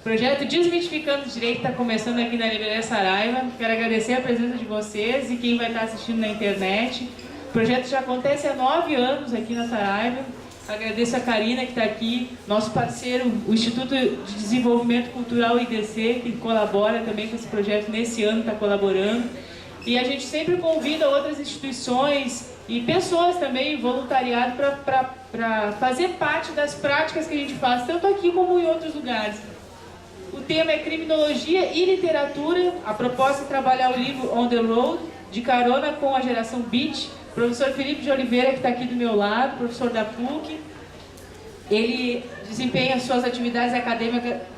Projeto Desmitificando o Direito está começando aqui na Livraria Saraiva. Quero agradecer a presença de vocês e quem vai estar assistindo na internet. O projeto já acontece há 9 anos aqui na Saraiva. Agradeço a Karina que está aqui, nosso parceiro, o Instituto de Desenvolvimento Cultural IDC, que colabora também com esse projeto nesse ano, está colaborando. E a gente sempre convida outras instituições e pessoas também, voluntariado, para fazer parte das práticas que a gente faz, tanto aqui como em outros lugares. O tema é criminologia e literatura. A proposta é trabalhar o livro On the Road, de carona com a geração Beat. O professor Felipe de Oliveira, que está aqui do meu lado, professor da PUC, ele desempenha suas atividades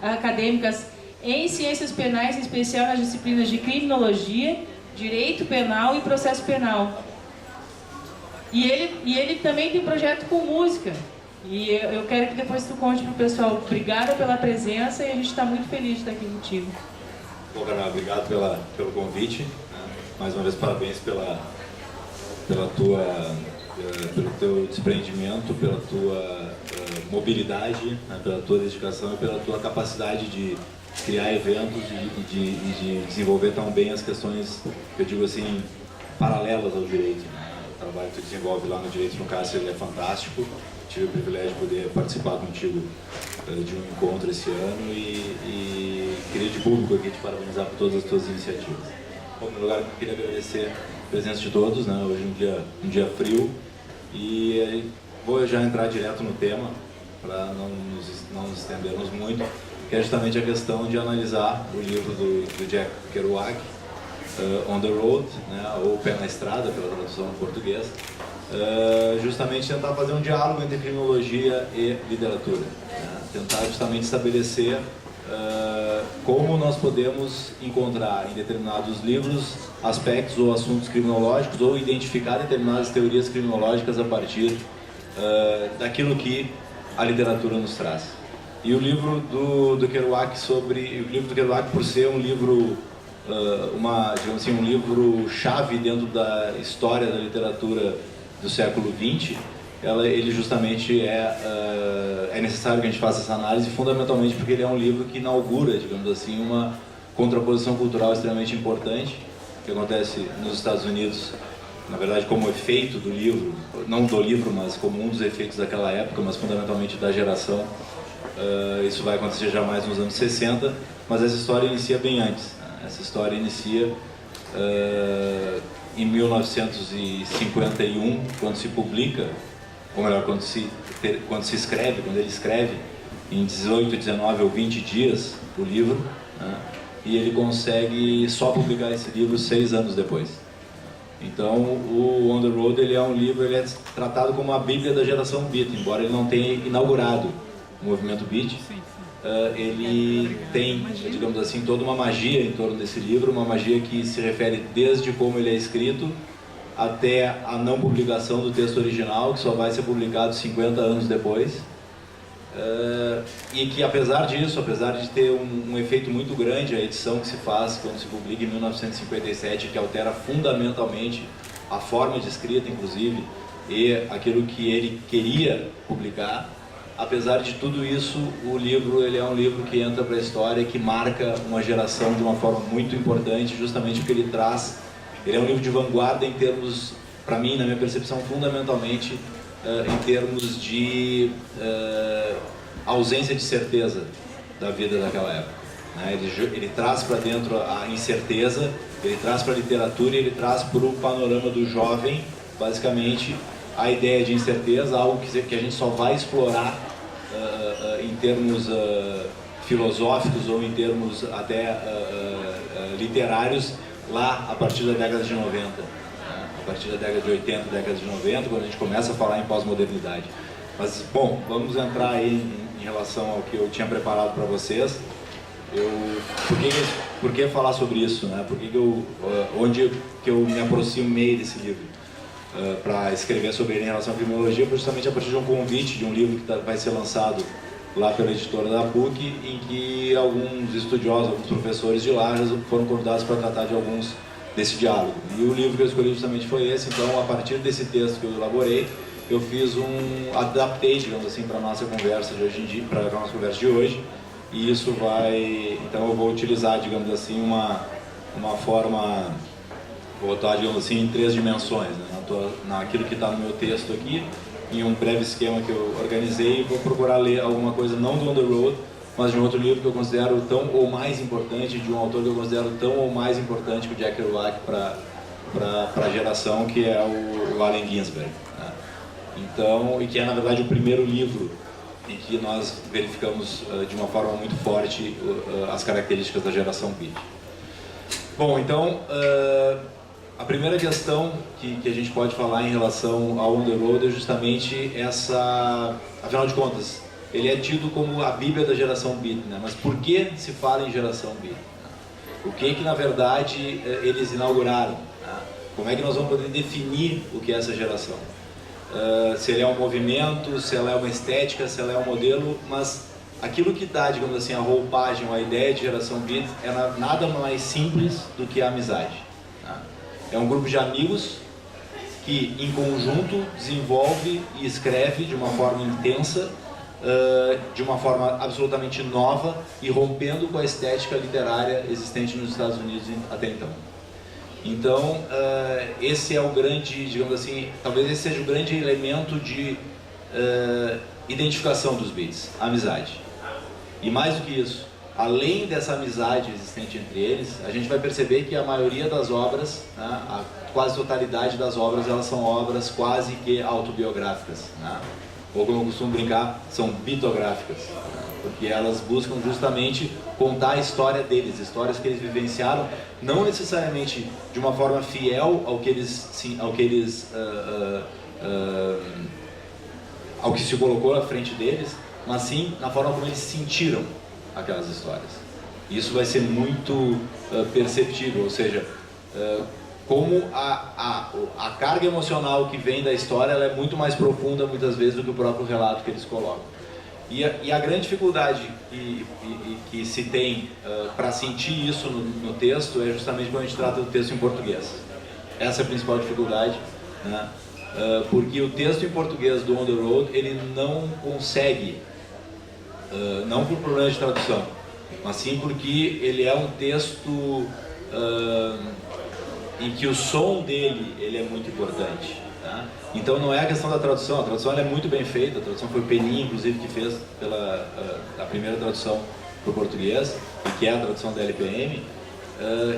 acadêmicas em ciências penais, em especial nas disciplinas de criminologia, direito penal e processo penal. E ele também tem projeto com música. E eu quero que depois tu conte para o pessoal. Obrigada pela presença e a gente está muito feliz de estar aqui contigo. Bom, Carol, obrigado pelo convite. Mais uma vez, parabéns pelo teu desprendimento, pela tua mobilidade, pela tua dedicação e pela tua capacidade de criar eventos e de desenvolver tão bem as questões, que eu digo assim, paralelas ao direito. O trabalho que tu desenvolve lá no Direito no Cárcere é fantástico. Tive o privilégio de poder participar contigo de um encontro esse ano e queria de público aqui te parabenizar por todas as tuas iniciativas. Bom, em primeiro lugar, eu queria agradecer a presença de todos, né? Hoje um dia frio, e vou já entrar direto no tema, para não nos estendermos muito, que é justamente a questão de analisar o livro do Jack Kerouac, On the Road, né? Ou Pé na Estrada, pela tradução em português. Justamente tentar fazer um diálogo entre criminologia e literatura, né? Tentar justamente estabelecer como nós podemos encontrar em determinados livros aspectos ou assuntos criminológicos ou identificar determinadas teorias criminológicas a partir daquilo que a literatura nos traz. E o livro do Kerouac por ser um livro digamos assim, um livro chave dentro da história da literatura do século XX, ele justamente é necessário que a gente faça essa análise, fundamentalmente porque ele é um livro que inaugura, digamos assim, uma contraposição cultural extremamente importante, que acontece nos Estados Unidos, na verdade como efeito do livro, não do livro, mas como um dos efeitos daquela época, mas fundamentalmente da geração. Isso vai acontecer já mais nos anos 60, mas essa história inicia bem antes, né? Essa história inicia em 1951, quando se publica, ou melhor, quando ele escreve em 18, 19 ou 20 dias o livro, né? E ele consegue só publicar esse livro 6 anos depois. Então, o On the Road ele é um livro, ele é tratado como a Bíblia da geração Beat, embora ele não tenha inaugurado o movimento Beat. Ele tem, digamos assim, toda uma magia em torno desse livro, uma magia que se refere desde como ele é escrito até a não publicação do texto original, que só vai ser publicado 50 anos depois. E que apesar disso, apesar de ter um efeito muito grande a edição que se faz quando se publica em 1957, que altera fundamentalmente a forma de escrita, inclusive, e aquilo que ele queria publicar, apesar de tudo isso, o livro ele é um livro que entra para a história e que marca uma geração de uma forma muito importante, justamente porque ele é um livro de vanguarda em termos, para mim, na minha percepção, fundamentalmente em termos de ausência de certeza da vida daquela época, né? Ele traz para dentro a incerteza, ele traz para a literatura e ele traz para o panorama do jovem, basicamente, a ideia de incerteza, algo que a gente só vai explorar em termos filosóficos ou em termos até literários lá a partir da década de 90, né? A partir da década de 80, década de 90, quando a gente começa a falar em pós-modernidade. Mas, bom, vamos entrar aí em relação ao que eu tinha preparado para vocês. Por que falar sobre isso, né? Onde que eu me aproximei desse livro para escrever sobre ele em relação à criminologia? Foi justamente a partir de um convite de um livro que vai ser lançado lá pela editora da PUC, em que alguns estudiosos, alguns professores de lá foram convidados para tratar de alguns desse diálogo. E o livro que eu escolhi justamente foi esse. Então, a partir desse texto que eu elaborei, eu adaptei, digamos assim, para a nossa conversa de hoje em dia, para a nossa conversa de hoje, e isso vai... Então eu vou utilizar, digamos assim, uma forma, vou botar, digamos assim, em 3 dimensões, né? Naquilo que está no meu texto aqui, em um breve esquema que eu organizei, vou procurar ler alguma coisa não do On the Road, mas de um outro livro que eu considero tão ou mais importante, de um autor que eu considero tão ou mais importante que o Jack Kerouac para a geração, que é o Allen Ginsberg, né? Então, e que é na verdade o primeiro livro em que nós verificamos de uma forma muito forte as características da geração beat. Bom, então a primeira questão que a gente pode falar em relação ao On the Road é justamente essa, afinal de contas, ele é tido como a Bíblia da geração beat, né? Mas por que se fala em geração beat? O que na verdade eles inauguraram? Né? Como é que nós vamos poder definir o que é essa geração? Se ela é um movimento, se ela é uma estética, se ela é um modelo, mas aquilo que dá, digamos assim, a roupagem, a ideia de geração beat é nada mais simples do que a amizade. Tá? É um grupo de amigos que, em conjunto, desenvolve e escreve de uma forma intensa, de uma forma absolutamente nova e rompendo com a estética literária existente nos Estados Unidos até então. Então, esse é o grande, digamos assim, talvez esse seja o grande elemento de identificação dos beats, a amizade. E mais do que isso, além dessa amizade existente entre eles, a gente vai perceber que a maioria das obras, né, a quase totalidade das obras, elas são obras quase que autobiográficas, né? Ou como eu costumo brincar, são bitográficas, né? Porque elas buscam justamente contar a história deles, histórias que eles vivenciaram, não necessariamente de uma forma fiel ao que ao que se colocou à frente deles, mas sim na forma como eles sentiram aquelas histórias. Isso vai ser muito perceptível, ou seja, como a carga emocional que vem da história, ela é muito mais profunda muitas vezes do que o próprio relato que eles colocam. E a grande dificuldade que se tem para sentir isso no texto é justamente quando a gente trata do texto em português. Essa é a principal dificuldade, né? Porque o texto em português do On the Road, ele não consegue, não por problema de tradução, mas sim porque ele é um texto em que o som dele ele é muito importante. Tá? Então não é a questão da tradução, a tradução ela é muito bem feita, a tradução foi o Peninha, inclusive, que fez a primeira tradução para o português, que é a tradução da LPM,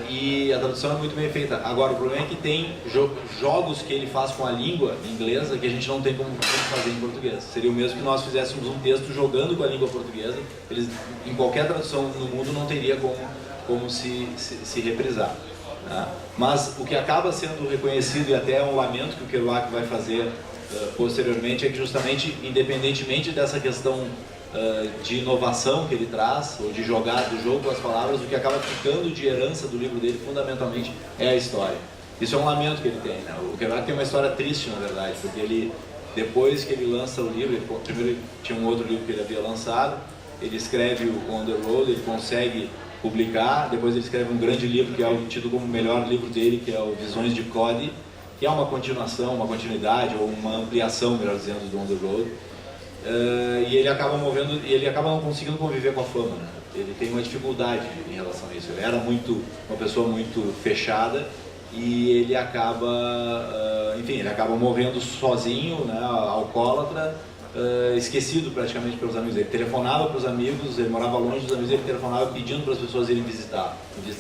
e a tradução é muito bem feita. Agora, o problema é que tem jogos que ele faz com a língua inglesa que a gente não tem como fazer em português. Seria o mesmo que nós fizéssemos um texto jogando com a língua portuguesa, eles, em qualquer tradução no mundo não teria como se reprisar. Mas o que acaba sendo reconhecido, e até é um lamento que o Kerouac vai fazer posteriormente, é que justamente, independentemente dessa questão de inovação que ele traz, ou de jogar do jogo com as palavras, o que acaba ficando de herança do livro dele, fundamentalmente, é a história. Isso é um lamento que ele tem, né? O Kerouac tem uma história triste, na verdade, porque ele, depois que ele lança o livro, primeiro ele tinha um outro livro que ele havia lançado, ele escreve o On the Road, ele consegue publicar, depois ele escreve um grande livro que é tido como o melhor livro dele, que é o Visões de Cody, que é uma continuação, uma continuidade ou uma ampliação, melhor dizendo, do On the Road, e ele acaba não conseguindo conviver com a fama, né? Ele tem uma dificuldade em relação a isso. Ele era uma pessoa muito fechada e ele acaba, enfim, ele acaba morrendo sozinho, né, alcoólatra, esquecido praticamente pelos amigos. Ele telefonava para os amigos, ele morava longe dos amigos, ele telefonava pedindo para as pessoas irem visitar. E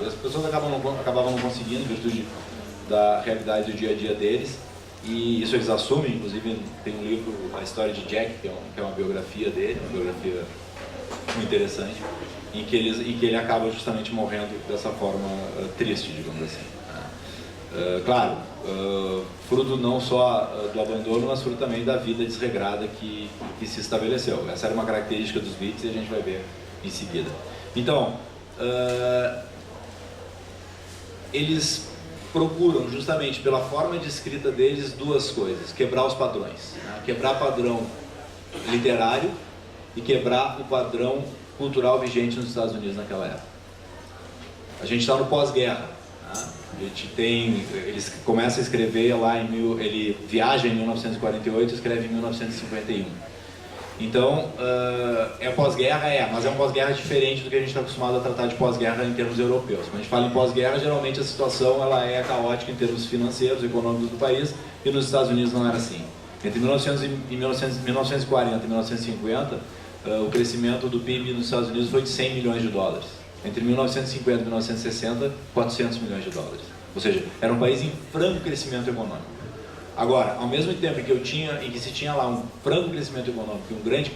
as pessoas acabavam não conseguindo, em virtude da realidade do dia a dia deles, e isso eles assumem. Inclusive tem um livro, A História de Jack, que é uma biografia dele, uma biografia muito interessante, em que ele acaba justamente morrendo dessa forma triste, digamos assim. Claro, fruto não só do abandono, mas fruto também da vida desregrada que se estabeleceu. Essa era uma característica dos Beats e a gente vai ver em seguida. Então, eles procuram, justamente pela forma de escrita deles, duas coisas: quebrar os padrões, né? Quebrar padrão literário e quebrar o padrão cultural vigente nos Estados Unidos naquela época. A gente está no pós-guerra, né? Eles começam a escrever lá ele viaja em 1948 e escreve em 1951. Então, é pós-guerra? Mas é um pós-guerra diferente do que a gente está acostumado a tratar de pós-guerra em termos europeus. Quando a gente fala em pós-guerra, geralmente a situação ela é caótica em termos financeiros, econômicos do país, e nos Estados Unidos não era assim. Entre 1940 e 1950, o crescimento do PIB nos Estados Unidos foi de 100 milhões de dólares. Entre 1950 e 1960, 400 milhões de dólares. Ou seja, era um país em franco crescimento econômico. Agora, ao mesmo tempo em que se tinha lá um franco crescimento econômico e um grande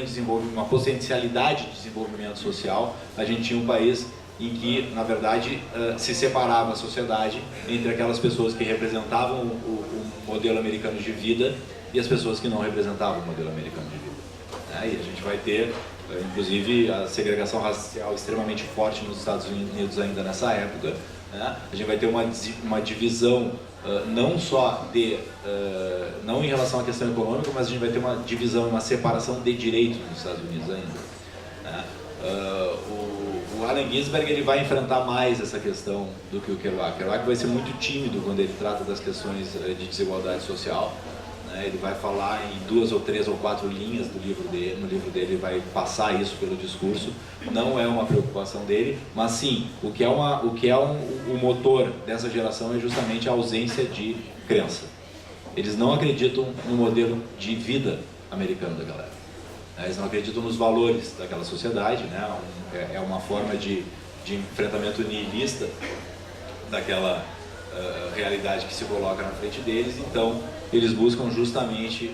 desenvolvimento, uma potencialidade de desenvolvimento social, a gente tinha um país em que, na verdade, se separava a sociedade entre aquelas pessoas que representavam o modelo americano de vida e as pessoas que não representavam o modelo americano de vida. E a gente vai ter, inclusive, a segregação racial extremamente forte nos Estados Unidos ainda nessa época. A gente vai ter uma divisão não só não em relação à questão econômica, mas a gente vai ter uma divisão, uma separação de direitos nos Estados Unidos ainda. O Allen Ginsberg ele vai enfrentar mais essa questão do que o Kerouac. Kerouac vai ser muito tímido quando ele trata das questões de desigualdade social. Ele vai falar em 2 ou 3 ou 4 linhas do livro dele, no livro dele ele vai passar isso pelo discurso. Não é uma preocupação dele, mas sim, o motor dessa geração é justamente a ausência de crença. Eles não acreditam no modelo de vida americano da galera. Eles não acreditam nos valores daquela sociedade, né? É uma forma de enfrentamento nihilista daquela realidade que se coloca na frente deles. Então eles buscam justamente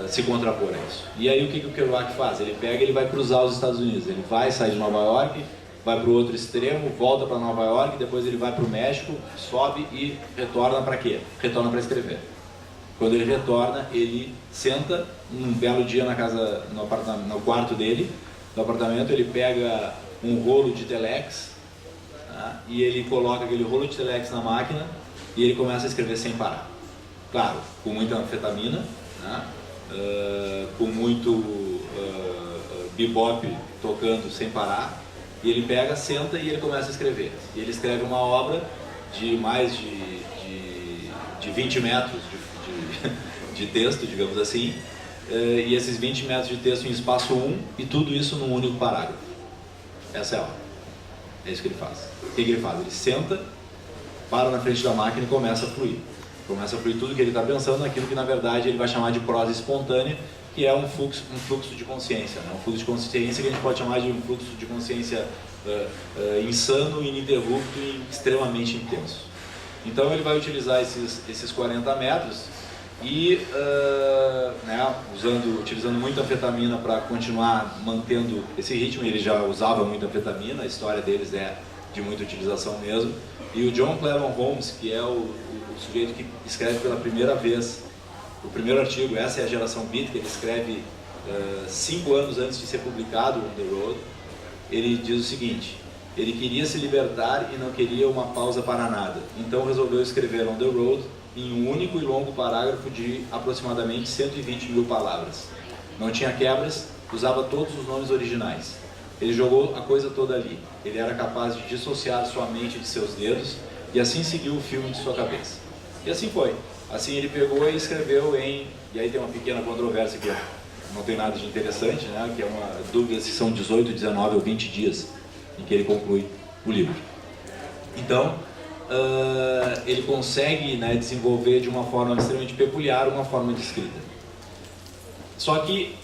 se contrapor a isso. E aí o que o Kerouac faz? Ele vai cruzar os Estados Unidos, ele vai sair de Nova York, vai para o outro extremo, volta para Nova York, depois ele vai para o México, sobe e retorna para quê? Retorna para escrever. Quando ele retorna, ele senta um belo dia no quarto dele, no apartamento, ele pega um rolo de telex, tá? E ele coloca aquele rolo de telex na máquina e ele começa a escrever sem parar. Claro, com muita anfetamina, né? Com muito bebop tocando sem parar, e ele pega, senta e ele começa a escrever. E ele escreve uma obra de mais de 20 metros de texto, digamos assim, e esses 20 metros de texto em espaço 1, e tudo isso num único parágrafo. Essa é a obra. É isso que ele faz. O que ele faz? Ele senta, para na frente da máquina e começa a fluir. Começa a fluir tudo que ele está pensando naquilo que na verdade ele vai chamar de prosa espontânea, que é um fluxo de consciência, né? Um fluxo de consciência que a gente pode chamar de um fluxo de consciência insano, ininterrupto e extremamente intenso. Então ele vai utilizar esses 40 metros e utilizando muita anfetamina para continuar mantendo esse ritmo. Ele já usava muita anfetamina, a história deles é de muita utilização mesmo. E o John Cleveland Holmes, que é o sujeito que escreve pela primeira vez o primeiro artigo, essa é a geração Beat, que ele escreve 5 anos antes de ser publicado On the Road. Ele diz o seguinte: ele queria se libertar e não queria uma pausa para nada, então resolveu escrever On the Road em um único e longo parágrafo de aproximadamente 120 mil palavras. Não tinha quebras, usava todos os nomes originais. Ele jogou a coisa toda ali. Ele era capaz de dissociar sua mente de seus dedos e assim seguiu o filme de sua cabeça. E assim foi. Assim ele pegou e escreveu e aí tem uma pequena controvérsia que não tem nada de interessante, né? Que é uma dúvida se são 18, 19 ou 20 dias em que ele conclui o livro. Então, ele consegue, né, desenvolver de uma forma extremamente peculiar uma forma de escrita. Só que,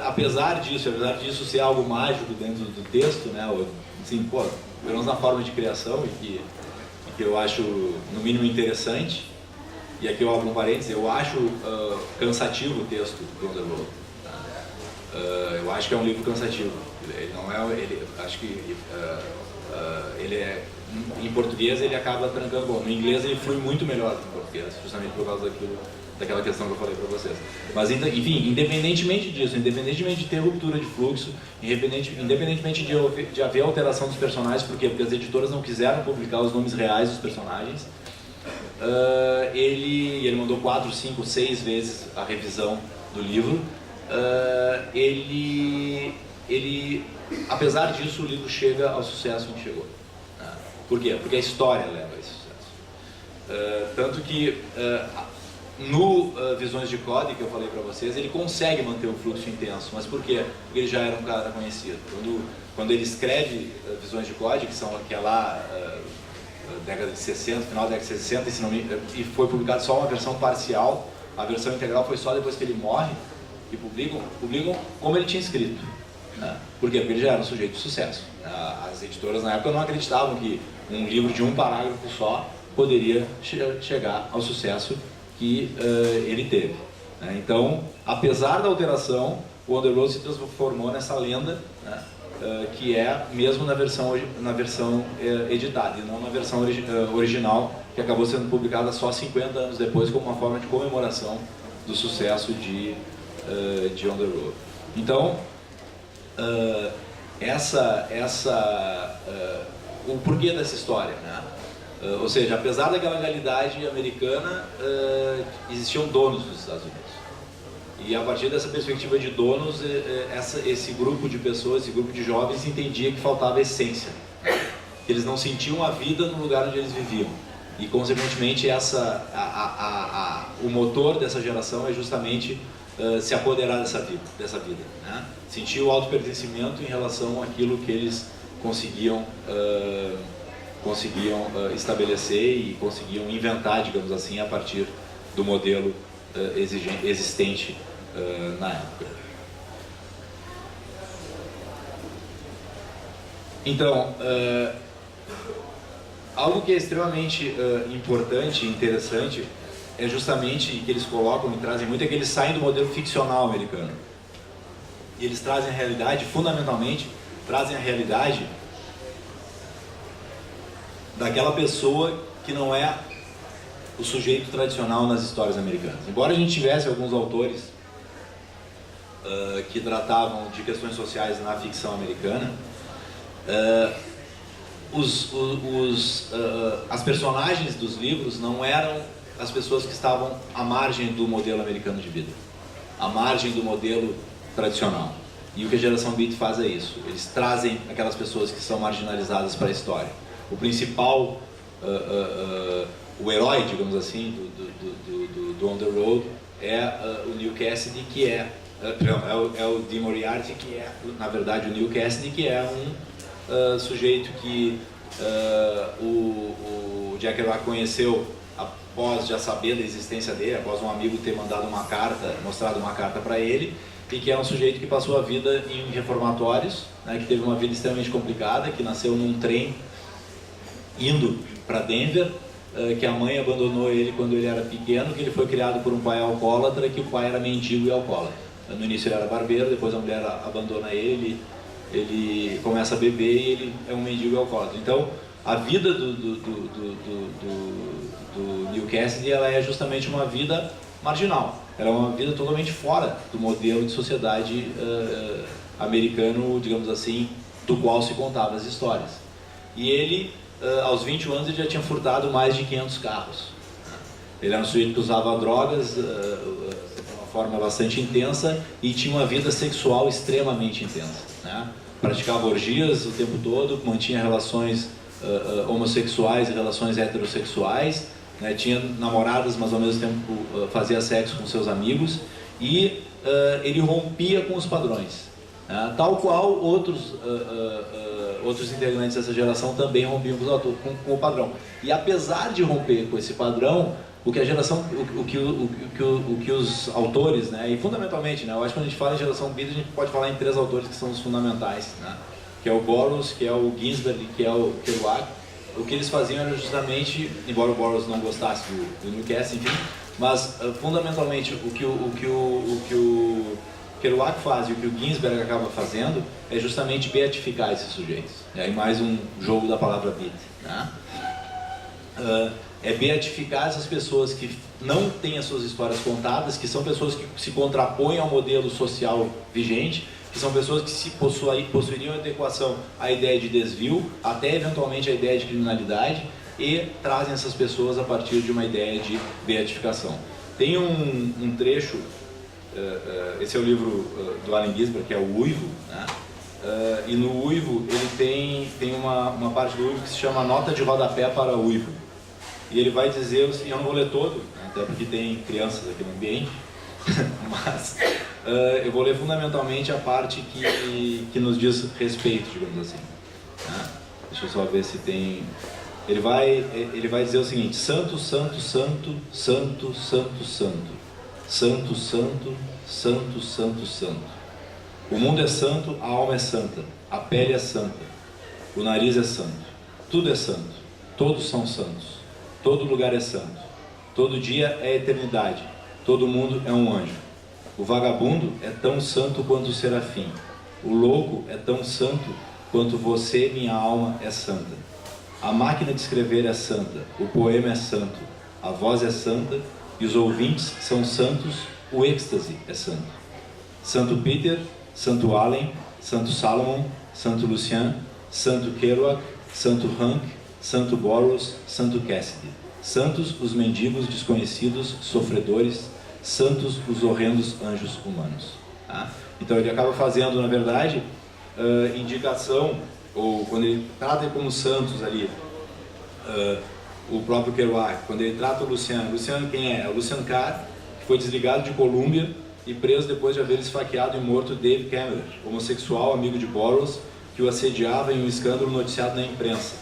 apesar disso ser algo mágico dentro do texto, né, assim, pelo menos na forma de criação, e que eu acho no mínimo interessante, e aqui eu abro um parênteses, eu acho cansativo o texto do On the Road. Eu acho que é um livro cansativo. Ele não é, acho que ele é, em português ele acaba trancando bom. No inglês ele flui muito melhor que em português, justamente por causa daquela questão que eu falei para vocês. Mas enfim, independentemente disso, independentemente de ter ruptura de fluxo, independentemente de haver alteração dos personagens, por quê? Porque as editoras não quiseram publicar os nomes reais dos personagens. Ele mandou 4, 5, 6 vezes a revisão do livro. Apesar disso, o livro chega ao sucesso em que chegou. Por quê? Porque a história leva a esse sucesso. Tanto que no Visões de Code, que eu falei para vocês, ele consegue manter o fluxo intenso. Mas por quê? Porque ele já era um cara conhecido. Quando ele escreve Visões de Code, que é lá década de 60, final da década de 60, e foi publicado só uma versão parcial, a versão integral foi só depois que ele morre, e publicam como ele tinha escrito. Né? Por quê? Porque ele já era um sujeito de sucesso. As editoras na época não acreditavam que um livro de um parágrafo só poderia chegar ao sucesso que ele teve. Né? Então, apesar da alteração, o On the Road se transformou nessa lenda, né? Que é mesmo na versão editada e não na versão original, que acabou sendo publicada só 50 anos depois como uma forma de comemoração do sucesso de On the Road. Então, o porquê dessa história, né? Ou seja, apesar daquela legalidade americana, existiam donos dos Estados Unidos. E a partir dessa perspectiva de donos, esse grupo de pessoas, esse grupo de jovens entendia que faltava essência. Que eles não sentiam a vida no lugar onde eles viviam. E, consequentemente, o motor dessa geração é justamente se apoderar dessa vida, né? Sentir o autopertencimento em relação àquilo que eles conseguiam estabelecer e conseguiam inventar, digamos assim, a partir do modelo existente na época. Então, algo que é extremamente importante e interessante é justamente que eles colocam e trazem muito, é que eles saem do modelo ficcional americano. E eles trazem a realidade, fundamentalmente, trazem a realidade daquela pessoa que não é o sujeito tradicional nas histórias americanas. Embora a gente tivesse alguns autores que tratavam de questões sociais na ficção americana, as personagens dos livros não eram as pessoas que estavam à margem do modelo americano de vida, à margem do modelo tradicional. E o que a geração Beat faz é isso. Eles trazem aquelas pessoas que são marginalizadas para a história. O principal, o herói, digamos assim, do On the Road é o Neil Cassidy, que é o Dean Moriarty, que é, na verdade, o Neil Cassidy, que é um sujeito que o Jack Kerouac conheceu após já saber da existência dele, após um amigo ter mostrado uma carta para ele, e que é um sujeito que passou a vida em reformatórios, né, que teve uma vida extremamente complicada, que nasceu num trem indo para Denver, que a mãe abandonou ele quando ele era pequeno, que ele foi criado por um pai alcoólatra, que o pai era mendigo e alcoólatra. No início ele era barbeiro, depois a mulher abandona ele começa a beber e ele é um mendigo e alcoólatra. Então, a vida do Neil Cassidy, ela é justamente uma vida marginal. Ela é uma vida totalmente fora do modelo de sociedade americano, digamos assim, do qual se contavam as histórias. E ele, aos 21 anos, ele já tinha furtado mais de 500 carros. Ele era um sujeito que usava drogas de uma forma bastante intensa e tinha uma vida sexual extremamente intensa, né? Praticava orgias o tempo todo, mantinha relações homossexuais e relações heterossexuais, né? Tinha namoradas, mas ao mesmo tempo fazia sexo com seus amigos, e ele rompia com os padrões, né? Tal qual outros integrantes dessa geração também rompiam com o padrão. E apesar de romper com esse padrão, o que os autores, né, e fundamentalmente, né, eu acho que quando a gente fala em geração Beat, a gente pode falar em 3 autores que são os fundamentais, né, que é o Burroughs, que é o Ginsberg e que é o Kerouac. O que eles faziam era justamente, embora o Burroughs não gostasse do Neil Cassidy, enfim, mas fundamentalmente o que o Kerouac faz e o que o Ginsberg acaba fazendo é justamente beatificar esses sujeitos. E aí mais um jogo da palavra beat, né? É beatificar essas pessoas que não têm as suas histórias contadas, que são pessoas que se contrapõem ao modelo social vigente, que são pessoas que se possuiriam adequação à ideia de desvio, até eventualmente à ideia de criminalidade, e trazem essas pessoas a partir de uma ideia de beatificação. Tem um trecho, esse é o livro do Allen Ginsberg, que é o Uivo, né? E no Uivo ele tem uma parte do Uivo que se chama Nota de Rodapé para o Uivo. E ele vai dizer, e eu não vou ler todo, né? até porque tem crianças aqui no ambiente, mas eu vou ler fundamentalmente a parte que nos diz respeito, digamos assim. Deixa eu só ver se tem... Ele vai dizer o seguinte: santo, santo, santo, santo, santo, santo. Santo, santo, santo, santo, santo. O mundo é santo, a alma é santa, a pele é santa, o nariz é santo, tudo é santo, todos são santos, todo lugar é santo, todo dia é eternidade, todo mundo é um anjo. O vagabundo é tão santo quanto o serafim, o louco é tão santo quanto você, minha alma, é santa. A máquina de escrever é santa, o poema é santo, a voz é santa e os ouvintes são santos, o êxtase é santo. Santo Peter, Santo Allen, Santo Salomon, Santo Lucien, Santo Kerouac, Santo Hank, Santo Burroughs, Santo Cassidy. Santos os mendigos desconhecidos, sofredores, santos os horrendos anjos humanos. Tá? Então ele acaba fazendo, na verdade, indicação, ou quando ele trata como santos ali, o próprio Kerouac, quando ele trata o Lucien quem é? É o Lucien Carr, que foi desligado de Columbia e preso depois de haver esfaqueado e morto Dave Cameron, homossexual amigo de Burroughs, que o assediava em um escândalo noticiado na imprensa,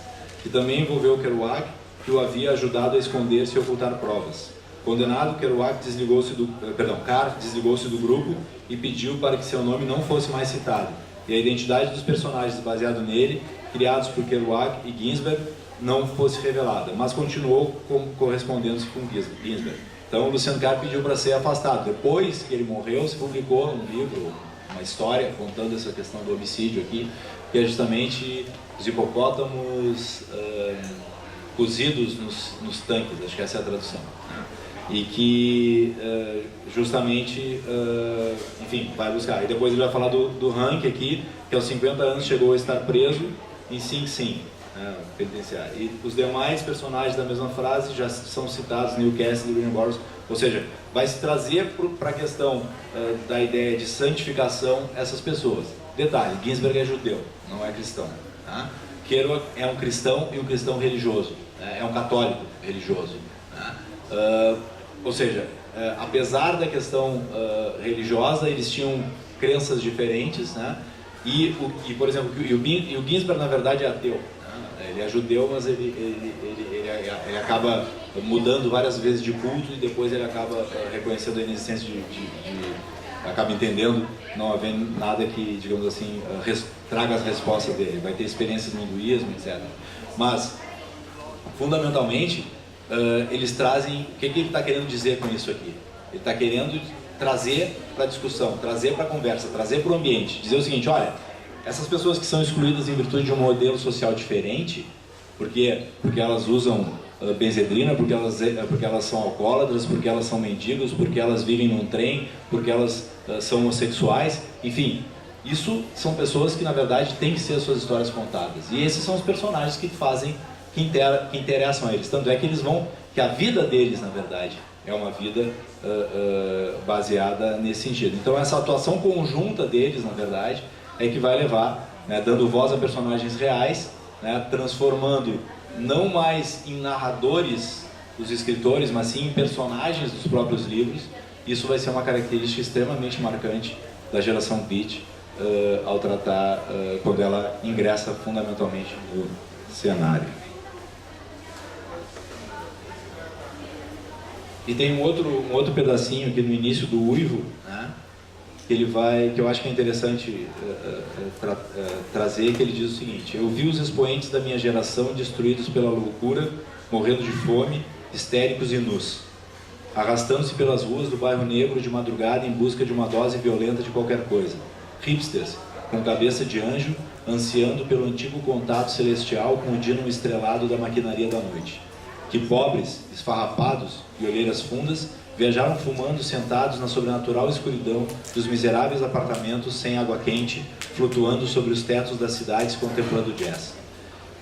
que também envolveu Kerouac, que o havia ajudado a esconder-se e ocultar provas. Condenado, Carr desligou-se do grupo e pediu para que seu nome não fosse mais citado, e a identidade dos personagens baseados nele, criados por Kerouac e Ginsberg, não fosse revelada, mas continuou correspondendo-se com Ginsberg. Então, o Lucien Carr pediu para ser afastado. Depois que ele morreu, se publicou um livro, uma história, contando essa questão do homicídio aqui, que é justamente os hipopótamos cozidos nos tanques, acho que essa é a tradução. E que justamente, enfim, vai buscar. E depois ele vai falar do Hank aqui, que aos 50 anos chegou a estar preso em Sing Sing, penitenciário. E os demais personagens da mesma frase já são citados, Neil Cassidy e William Burroughs. Ou seja, vai se trazer para a questão da ideia de santificação essas pessoas. Detalhe, Ginsberg é judeu, não é cristão. Tá? Kerouac é um cristão e um cristão religioso, é um católico religioso. Ou seja, apesar da questão religiosa, eles tinham crenças diferentes, né? E por exemplo, o Ginsberg na verdade é ateu, né? Ele é judeu, mas ele acaba mudando várias vezes de culto e depois ele acaba reconhecendo a inexistência acaba entendendo, não havendo nada que, digamos assim, traga as respostas dele. Vai ter experiências no hinduísmo, etc. Mas, fundamentalmente, eles trazem... O que ele está querendo dizer com isso aqui? Ele está querendo trazer para a discussão, trazer para a conversa, trazer para o ambiente. Dizer o seguinte: olha, essas pessoas que são excluídas em virtude de um modelo social diferente, porque elas usam benzedrina, porque elas são alcoólatras, porque elas são mendigos, porque elas vivem num trem, porque elas são homossexuais, enfim, isso são pessoas que na verdade têm que ser as suas histórias contadas. E esses são os personagens que fazem, que interessam a eles. Tanto é que que a vida deles, na verdade, é uma vida baseada nesse sentido. Então essa atuação conjunta deles, na verdade, é que vai levar, né, dando voz a personagens reais, né, transformando não mais em narradores os escritores, mas sim em personagens dos próprios livros. Isso vai ser uma característica extremamente marcante da geração Beat ao tratar, quando ela ingressa fundamentalmente no cenário. E tem um outro pedacinho aqui no início do Uivo, né, que eu acho que é interessante trazer, que ele diz o seguinte: eu vi os expoentes da minha geração destruídos pela loucura, morrendo de fome, histéricos e nus, arrastando-se pelas ruas do bairro negro de madrugada em busca de uma dose violenta de qualquer coisa. Hipsters, com cabeça de anjo, ansiando pelo antigo contato celestial com o dínamo estrelado da maquinaria da noite. Que pobres, esfarrapados e olheiras fundas viajaram fumando, sentados na sobrenatural escuridão dos miseráveis apartamentos sem água quente, flutuando sobre os tetos das cidades contemplando o jazz.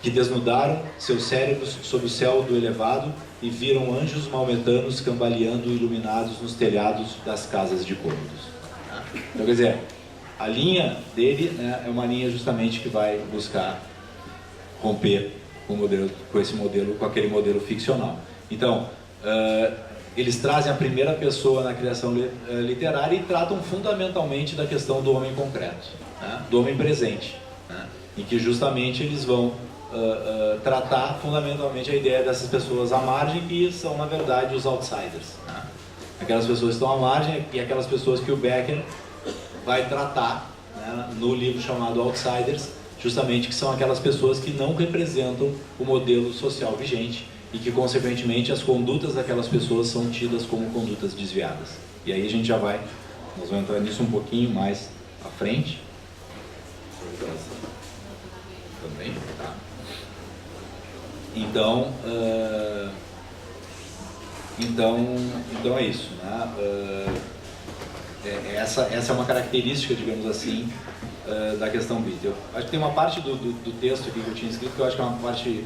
Que desnudaram seus cérebros sob o céu do elevado e viram anjos maometanos cambaleando iluminados nos telhados das casas de cômodos. Então, quer dizer, a linha dele, né, é uma linha justamente que vai buscar romper com aquele modelo ficcional. Então, eles trazem a primeira pessoa na criação literária e tratam fundamentalmente da questão do homem concreto, né? Do homem presente, né? Em que justamente eles vão tratar fundamentalmente a ideia dessas pessoas à margem, que são na verdade os outsiders, né? Aquelas pessoas que estão à margem e aquelas pessoas que o Becker vai tratar, né, no livro chamado Outsiders, justamente que são aquelas pessoas que não representam o modelo social vigente e que, consequentemente, as condutas daquelas pessoas são tidas como condutas desviadas. E aí a gente já vai, nós vamos entrar nisso um pouquinho mais à frente. Também, tá? Então é isso, né? Essa é uma característica, digamos assim, da questão beat. Eu acho que tem uma parte do texto aqui que eu tinha escrito que eu acho que é uma parte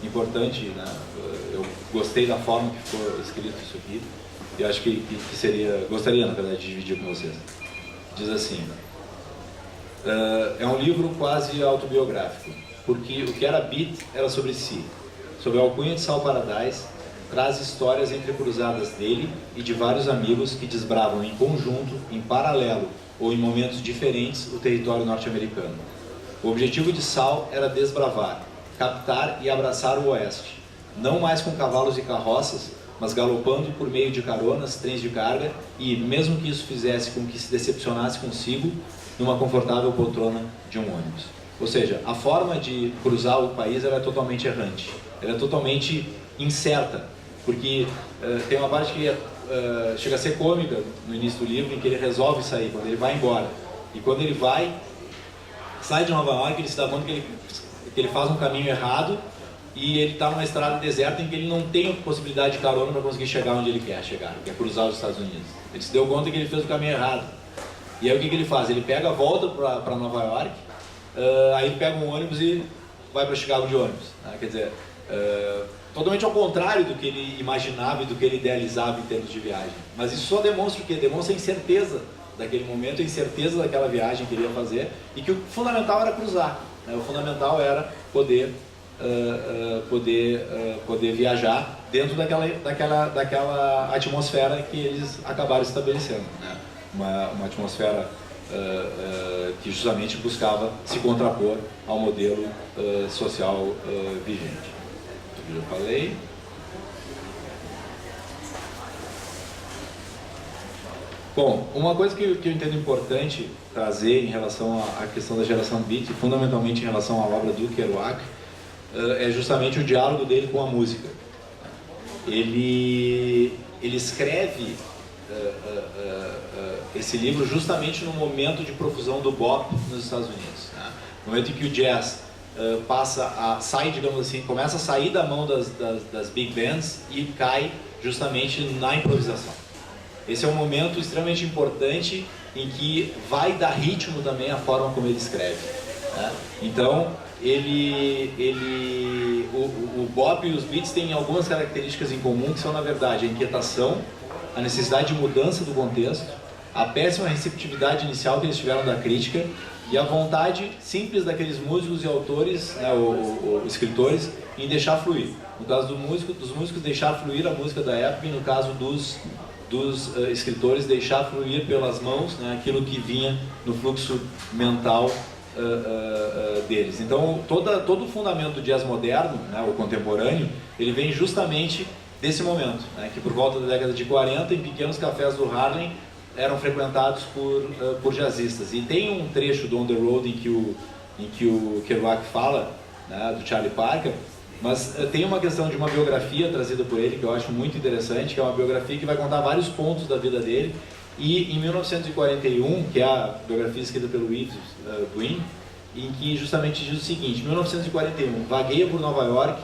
importante, né? Eu gostei da forma que ficou escrito isso aqui e acho que gostaria, na verdade, de dividir com vocês. Diz assim: é um livro quase autobiográfico, porque o que era beat era sobre si. Sob a alcunha de Sal Paradise, traz histórias entrecruzadas dele e de vários amigos que desbravam em conjunto, em paralelo ou em momentos diferentes o território norte-americano. O objetivo de Sal era desbravar, captar e abraçar o oeste, não mais com cavalos e carroças, mas galopando por meio de caronas, trens de carga e, mesmo que isso fizesse com que se decepcionasse consigo, numa confortável poltrona de um ônibus. Ou seja, a forma de cruzar o país ela é totalmente errante, ela é totalmente incerta, porque tem uma parte que chega a ser cômica no início do livro, em que ele resolve sair, quando ele vai embora. E quando ele sai de Nova York, ele se dá conta que ele faz um caminho errado e ele está numa estrada deserta em que ele não tem possibilidade de carona para conseguir chegar onde ele quer chegar, que é cruzar os Estados Unidos. Ele se deu conta que ele fez o caminho errado. E aí o que ele faz? Ele pega a volta para Nova York, aí ele pega um ônibus e vai para Chicago de ônibus, né? Quer dizer, totalmente ao contrário do que ele imaginava e do que ele idealizava em termos de viagem. Mas isso só demonstra o quê? Demonstra a incerteza daquele momento, a incerteza daquela viagem que ele ia fazer e que o fundamental era cruzar, né? O fundamental era poder viajar dentro daquela atmosfera que eles acabaram estabelecendo, né? Uma atmosfera que justamente buscava se contrapor ao modelo social vigente. Eu já falei. Bom, uma coisa que eu entendo importante trazer em relação à questão da geração beat, fundamentalmente em relação à obra do Kerouac, é justamente o diálogo dele com a música. Ele escreve esse livro justamente no momento de profusão do bop nos Estados Unidos, né? No momento em que o jazz sai, digamos assim, começa a sair da mão das big bands e cai justamente na improvisação. Esse é um momento extremamente importante em que vai dar ritmo também à forma como ele escreve, né? Então, o bop e os beats têm algumas características em comum, que são, na verdade, a inquietação, a necessidade de mudança do contexto, a péssima receptividade inicial que eles tiveram da crítica e a vontade simples daqueles músicos e autores, né, ou escritores, em deixar fluir. No caso dos músicos deixar fluir a música da época, e no caso dos escritores deixar fluir pelas mãos, né, aquilo que vinha no fluxo mental deles. Então todo o fundamento do jazz moderno, né, o contemporâneo, ele vem justamente desse momento, né, que por volta da década de 40, em pequenos cafés do Harlem, eram frequentados por jazzistas. E tem um trecho do On the Road em que o Kerouac fala, né, do Charlie Parker, mas tem uma questão de uma biografia trazida por ele que eu acho muito interessante, que é uma biografia que vai contar vários pontos da vida dele. E em 1941, que é a biografia escrita pelo Yves Buin, em que justamente diz o seguinte: 1941, vagueia por Nova York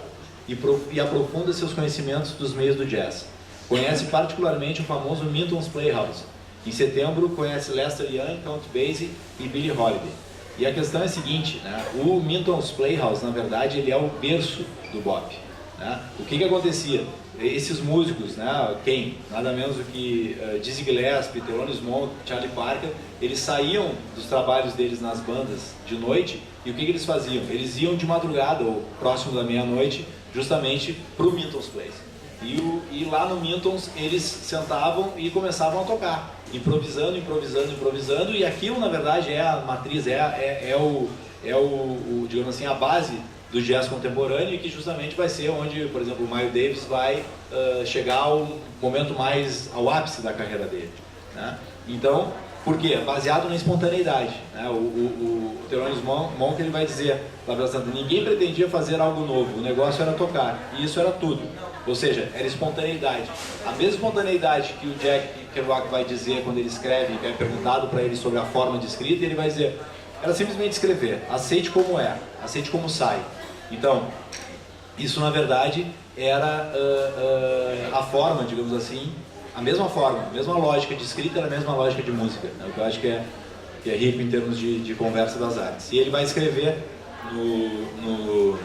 e aprofunda seus conhecimentos dos meios do jazz. Conhece particularmente o famoso Minton's Playhouse. Em setembro, conhece Lester Young, Count Basie e Billie Holiday. E a questão é a seguinte, né? O Minton's Playhouse, na verdade, ele é o berço do bop, né? O que acontecia? Esses músicos, né, nada menos do que Dizzy Gillespie, Thelonious Monk, Charlie Parker, eles saíam dos trabalhos deles nas bandas de noite, e o que eles faziam? Eles iam de madrugada, ou próximo da meia-noite, justamente para o Minton's Place. E lá no Mintons eles sentavam e começavam a tocar, improvisando, e aquilo na verdade é a matriz, digamos assim, a base do jazz contemporâneo, e que justamente vai ser onde, por exemplo, o Miles Davis vai chegar ao momento ao ápice da carreira dele, né? Então, por quê? Baseado na espontaneidade, né? O Thelonious Monk ele vai dizer lá pela Santa, ninguém pretendia fazer algo novo, o negócio era tocar, e isso era tudo. Ou seja, era espontaneidade. A mesma espontaneidade que o Jack Kerouac vai dizer quando ele escreve, é perguntado para ele sobre a forma de escrita, ele vai dizer, era simplesmente escrever, aceite como é, aceite como sai. Então, isso na verdade era a forma, digamos assim, a mesma forma, a mesma lógica de escrita, era a mesma lógica de música, né? O que eu acho que é rico em termos de conversa das artes. E ele vai escrever no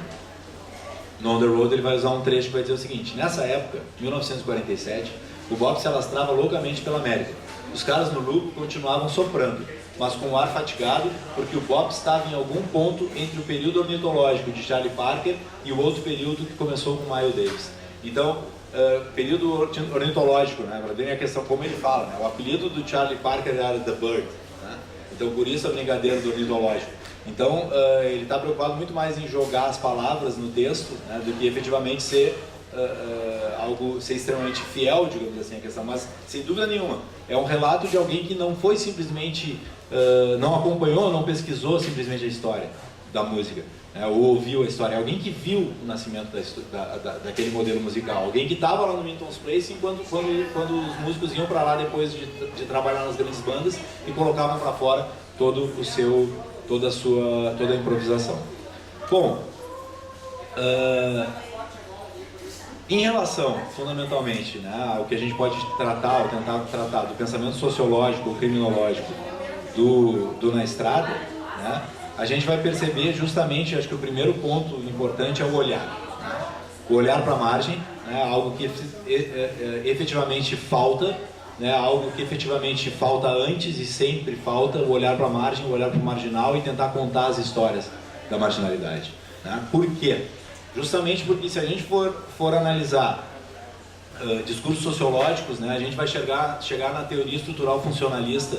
On the Road, ele vai usar um trecho que vai dizer o seguinte: nessa época, 1947, o bop se alastrava loucamente pela América. Os caras no lucro continuavam soprando, mas com o ar fatigado, porque o bop estava em algum ponto entre o período ornitológico de Charlie Parker e o outro período que começou com Miles Davis. Então, período ornitológico, né? Para ver a questão como ele fala, né? O apelido do Charlie Parker era The Bird, né? Então por isso a brincadeira do ornitológico. Então ele está preocupado muito mais em jogar as palavras no texto, né, do que efetivamente ser ser extremamente fiel, digamos assim, à questão. Mas sem dúvida nenhuma é um relato de alguém que não foi simplesmente não acompanhou, não pesquisou simplesmente a história da música, ou ouviu a história, é alguém que viu o nascimento daquele modelo musical, alguém que estava lá no Minton's Place quando os músicos iam para lá depois de trabalhar nas grandes bandas e colocavam para fora toda a improvisação. Bom, em relação, fundamentalmente, né, ao que a gente pode tratar, ou tentar tratar do pensamento sociológico ou criminológico do Na Estrada, né, a gente vai perceber justamente, acho que o primeiro ponto importante é o olhar. Né? O olhar para a margem, né, algo que efetivamente falta, né, algo que efetivamente falta antes e sempre falta, o olhar para a margem, o olhar para o marginal e tentar contar as histórias da marginalidade. Né? Por quê? Justamente porque se a gente for analisar discursos sociológicos, né, a gente vai chegar na teoria estrutural funcionalista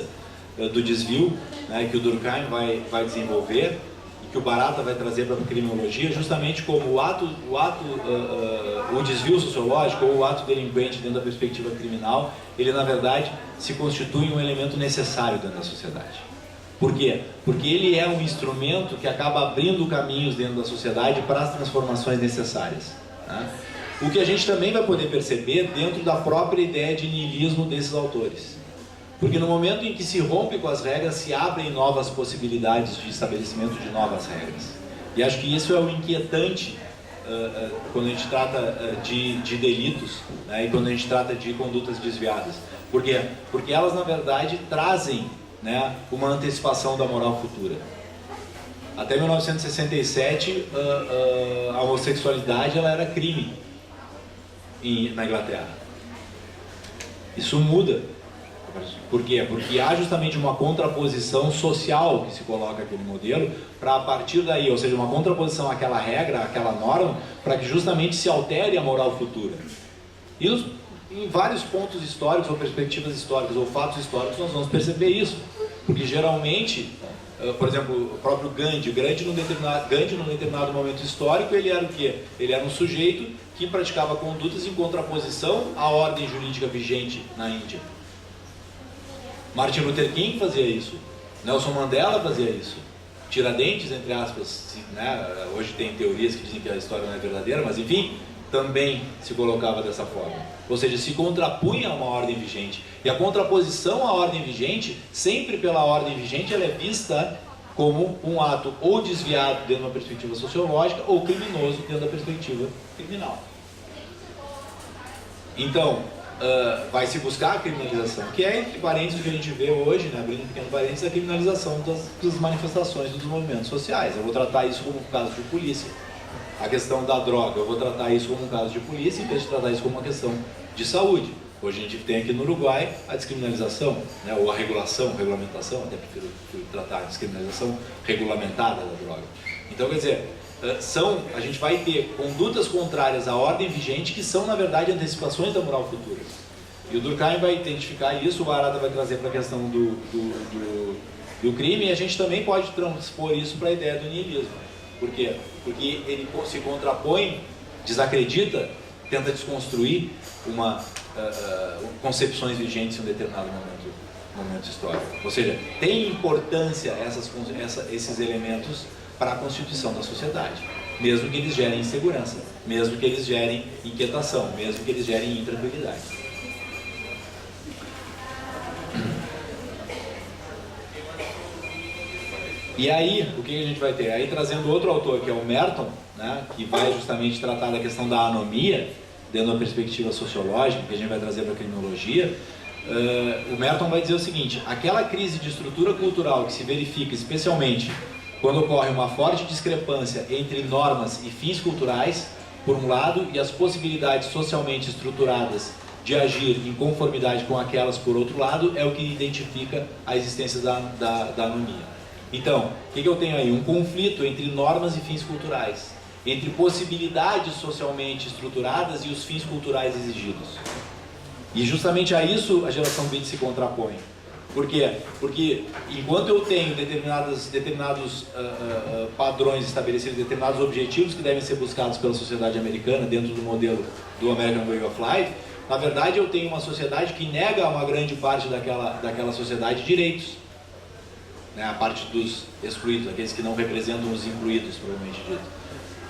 do desvio, né, que o Durkheim vai desenvolver e que o Barata vai trazer para a criminologia, justamente como o desvio sociológico ou o ato delinquente dentro da perspectiva criminal, ele na verdade se constitui um elemento necessário dentro da sociedade. Por quê? Porque ele é um instrumento que acaba abrindo caminhos dentro da sociedade para as transformações necessárias. Né? O que a gente também vai poder perceber dentro da própria ideia de niilismo desses autores. Porque no momento em que se rompe com as regras, se abrem novas possibilidades de estabelecimento de novas regras. E acho que isso é o inquietante quando a gente trata de delitos, né, e quando a gente trata de condutas desviadas. Por quê? Porque elas, na verdade, trazem, né, uma antecipação da moral futura. Até 1967, a homossexualidade ela era crime na Inglaterra. Isso muda. Por quê? Porque há justamente uma contraposição social que se coloca aquele modelo para a partir daí, ou seja, uma contraposição àquela regra, àquela norma, para que justamente se altere a moral futura. E em vários pontos históricos, ou perspectivas históricas, ou fatos históricos, nós vamos perceber isso. Porque geralmente, por exemplo, o próprio Gandhi num determinado momento histórico, ele era o quê? Ele era um sujeito que praticava condutas em contraposição à ordem jurídica vigente na Índia. Martin Luther King fazia isso, Nelson Mandela fazia isso, Tiradentes, entre aspas, né? Hoje tem teorias que dizem que a história não é verdadeira, mas enfim, também se colocava dessa forma. Ou seja, se contrapunha a uma ordem vigente. E a contraposição à ordem vigente, sempre pela ordem vigente, ela é vista como um ato ou desviado dentro de uma perspectiva sociológica ou criminoso dentro da perspectiva criminal. Então, vai se buscar a criminalização, que é, entre parênteses, o que a gente vê hoje, né, abrindo um pequeno parênteses, a criminalização das manifestações dos movimentos sociais. Eu vou tratar isso como um caso de polícia. A questão da droga, eu vou tratar isso como um caso de polícia, em vez de tratar isso como uma questão de saúde. Hoje a gente tem aqui no Uruguai a descriminalização, né, ou a regulamentação, até prefiro tratar a descriminalização regulamentada da droga. Então, quer dizer, a gente vai ter condutas contrárias à ordem vigente que são, na verdade, antecipações da moral futura. E o Durkheim vai identificar isso, o Barada vai trazer para a questão do crime, e a gente também pode transpor isso para a ideia do niilismo. Por quê? Porque ele se contrapõe, desacredita, tenta desconstruir concepções vigentes em um determinado momento histórico. Ou seja, tem importância esses elementos para a constituição da sociedade, mesmo que eles gerem insegurança, mesmo que eles gerem inquietação, mesmo que eles gerem intranquilidade. E aí, o que a gente vai ter? Aí trazendo outro autor, que é o Merton, né, que vai justamente tratar da questão da anomia, dentro da perspectiva sociológica, que a gente vai trazer para a criminologia, o Merton vai dizer o seguinte: aquela crise de estrutura cultural que se verifica especialmente quando ocorre uma forte discrepância entre normas e fins culturais, por um lado, e as possibilidades socialmente estruturadas de agir em conformidade com aquelas, por outro lado, é o que identifica a existência da anomia. Então, o que eu tenho aí? Um conflito entre normas e fins culturais, entre possibilidades socialmente estruturadas e os fins culturais exigidos. E justamente a isso a geração beat se contrapõe. Por quê? Porque enquanto eu tenho determinados padrões estabelecidos, determinados objetivos que devem ser buscados pela sociedade americana dentro do modelo do American Way of Life, na verdade eu tenho uma sociedade que nega a uma grande parte daquela sociedade direitos. Né, a parte dos excluídos, aqueles que não representam os incluídos, provavelmente dito.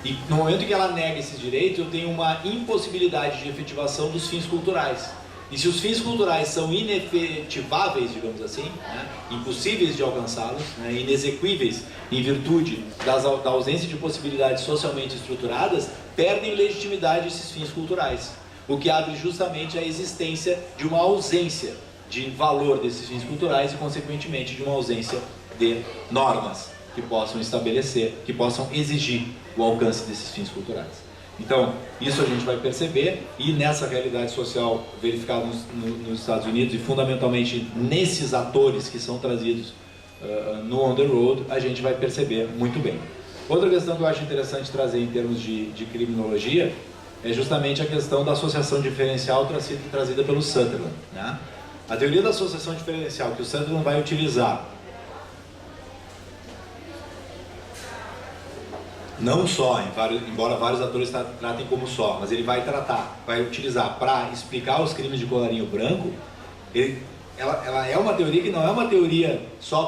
E no momento que ela nega esses direitos, eu tenho uma impossibilidade de efetivação dos fins culturais. E se os fins culturais são inefetiváveis, digamos assim, né, impossíveis de alcançá-los, né, inexequíveis em virtude da ausência de possibilidades socialmente estruturadas, perdem legitimidade esses fins culturais. O que abre justamente a existência de uma ausência de valor desses fins culturais e, consequentemente, de uma ausência de normas que possam estabelecer, que possam exigir o alcance desses fins culturais. Então, isso a gente vai perceber, e nessa realidade social verificada nos Estados Unidos, e fundamentalmente nesses atores que são trazidos no On the Road, a gente vai perceber muito bem. Outra questão que eu acho interessante trazer em termos de criminologia é justamente a questão da associação diferencial trazida pelo Sutherland, né? A teoria da associação diferencial que o Sutherland vai utilizar, não só, embora vários atores tratem como só, mas ele vai utilizar para explicar os crimes de colarinho branco, ela é uma teoria que não é uma teoria só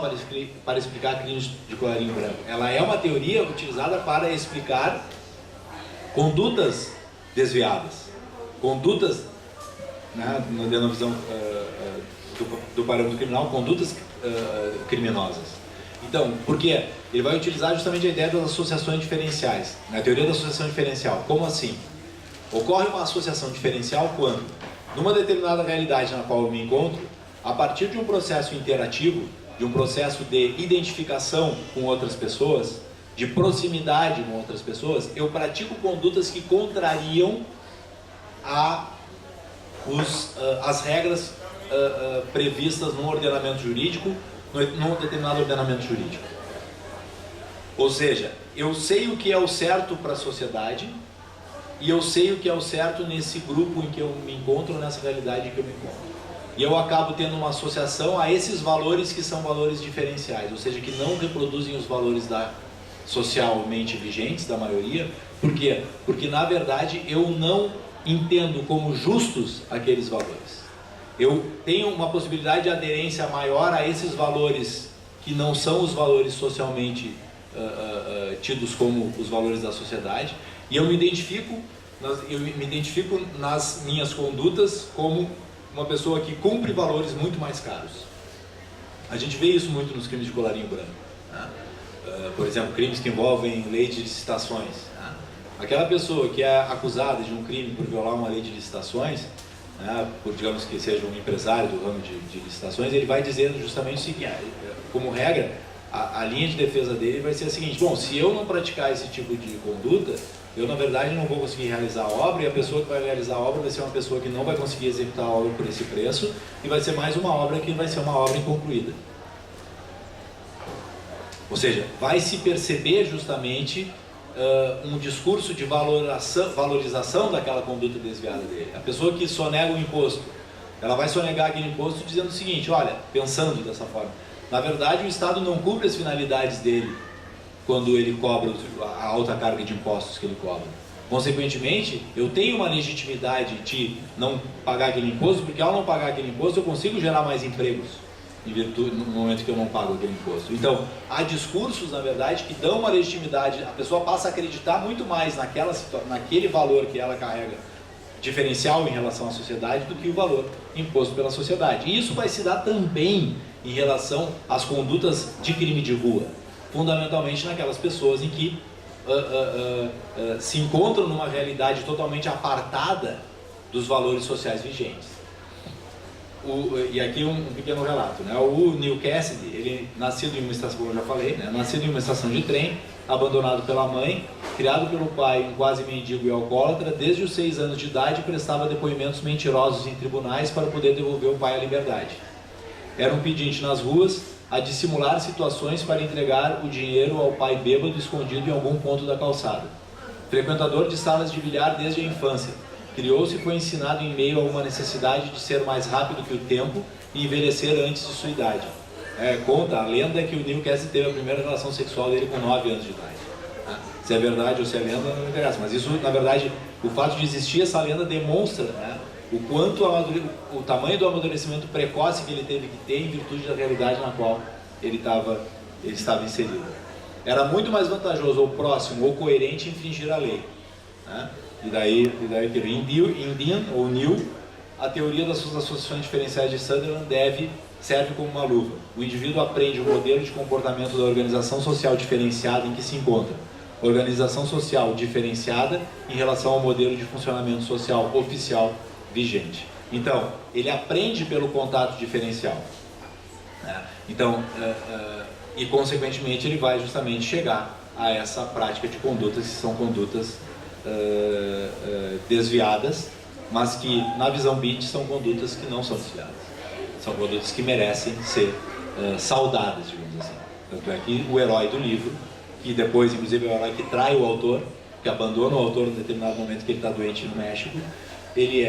para explicar crimes de colarinho branco. Ela é uma teoria utilizada para explicar condutas desviadas, condutas, né, na visão do parâmetro criminal, condutas criminosas. Então, por quê? Ele vai utilizar justamente a ideia das associações diferenciais, na teoria da associação diferencial. Como assim? Ocorre uma associação diferencial quando, numa determinada realidade na qual eu me encontro, a partir de um processo interativo, de um processo de identificação com outras pessoas, de proximidade com outras pessoas, eu pratico condutas que contrariam as regras previstas num ordenamento jurídico, num determinado ordenamento jurídico. Ou seja, eu sei o que é o certo para a sociedade e eu sei o que é o certo nesse grupo em que eu me encontro, nessa realidade em que eu me encontro. E eu acabo tendo uma associação a esses valores que são valores diferenciais, ou seja, que não reproduzem os valores socialmente vigentes da maioria. Por quê? Porque na verdade eu não entendo como justos aqueles valores. Eu tenho uma possibilidade de aderência maior a esses valores que não são os valores socialmente tidos como os valores da sociedade, e eu me identifico nas minhas condutas como uma pessoa que cumpre valores muito mais caros. A gente vê isso muito nos crimes de colarinho branco, né? Por exemplo, crimes que envolvem lei de licitações, né? Aquela pessoa que é acusada de um crime por violar uma lei de licitações, né, por, digamos que seja um empresário do ramo de licitações, ele vai dizendo justamente o seguinte: como regra, a linha de defesa dele vai ser a seguinte: bom, se eu não praticar esse tipo de conduta, eu na verdade não vou conseguir realizar a obra, e a pessoa que vai realizar a obra vai ser uma pessoa que não vai conseguir executar a obra por esse preço, e vai ser mais uma obra que vai ser uma obra inconcluída. Ou seja, vai se perceber justamente um discurso de valorização daquela conduta desviada dele. A pessoa que sonega o imposto, ela vai sonegar aquele imposto dizendo o seguinte, olha, pensando dessa forma, na verdade o Estado não cumpre as finalidades dele quando ele cobra a alta carga de impostos que ele cobra. Consequentemente, eu tenho uma legitimidade de não pagar aquele imposto, porque ao não pagar aquele imposto eu consigo gerar mais empregos em virtude, no momento que eu não pago aquele imposto. Então, há discursos, na verdade, que dão uma legitimidade, a pessoa passa a acreditar muito mais naquele valor que ela carrega diferencial em relação à sociedade do que o valor imposto pela sociedade. E isso vai se dar também em relação às condutas de crime de rua, fundamentalmente naquelas pessoas em que se encontram numa realidade totalmente apartada dos valores sociais vigentes. E aqui um pequeno relato, né? O Neil Cassidy, ele nascido em uma estação, como eu já falei, né? Nascido em uma estação de trem, abandonado pela mãe, criado pelo pai, um quase mendigo e alcoólatra, desde os 6 anos de idade prestava depoimentos mentirosos em tribunais para poder devolver o pai à liberdade. Era um pedinte nas ruas, a dissimular situações para entregar o dinheiro ao pai bêbado escondido em algum ponto da calçada. Frequentador de salas de bilhar desde a infância, criou-se e foi ensinado em meio a uma necessidade de ser mais rápido que o tempo e envelhecer antes de sua idade. Conta, a lenda que o Neil Cassidy teve a primeira relação sexual dele com 9 anos de idade. Se é verdade ou se é lenda, não interessa, mas isso, na verdade, o fato de existir essa lenda demonstra, né, o quanto o tamanho do amadurecimento precoce que ele teve que ter em virtude da realidade na qual ele estava inserido. Era muito mais vantajoso ou próximo ou coerente infringir a lei, né? E daí em Dean, ou New, a teoria das suas associações diferenciais de Sutherland serve como uma luva. O indivíduo aprende o modelo de comportamento da organização social diferenciada em que se encontra. Organização social diferenciada em relação ao modelo de funcionamento social oficial vigente. Então, ele aprende pelo contato diferencial, né? Então, e consequentemente ele vai justamente chegar a essa prática de condutas que são condutas desviadas, mas que na visão Beach são condutas que não são desviadas, são condutas que merecem ser saudadas, digamos assim. Tanto é que o herói do livro, que depois inclusive é o herói que trai o autor, que abandona o autor em determinado momento que ele está doente no México, ele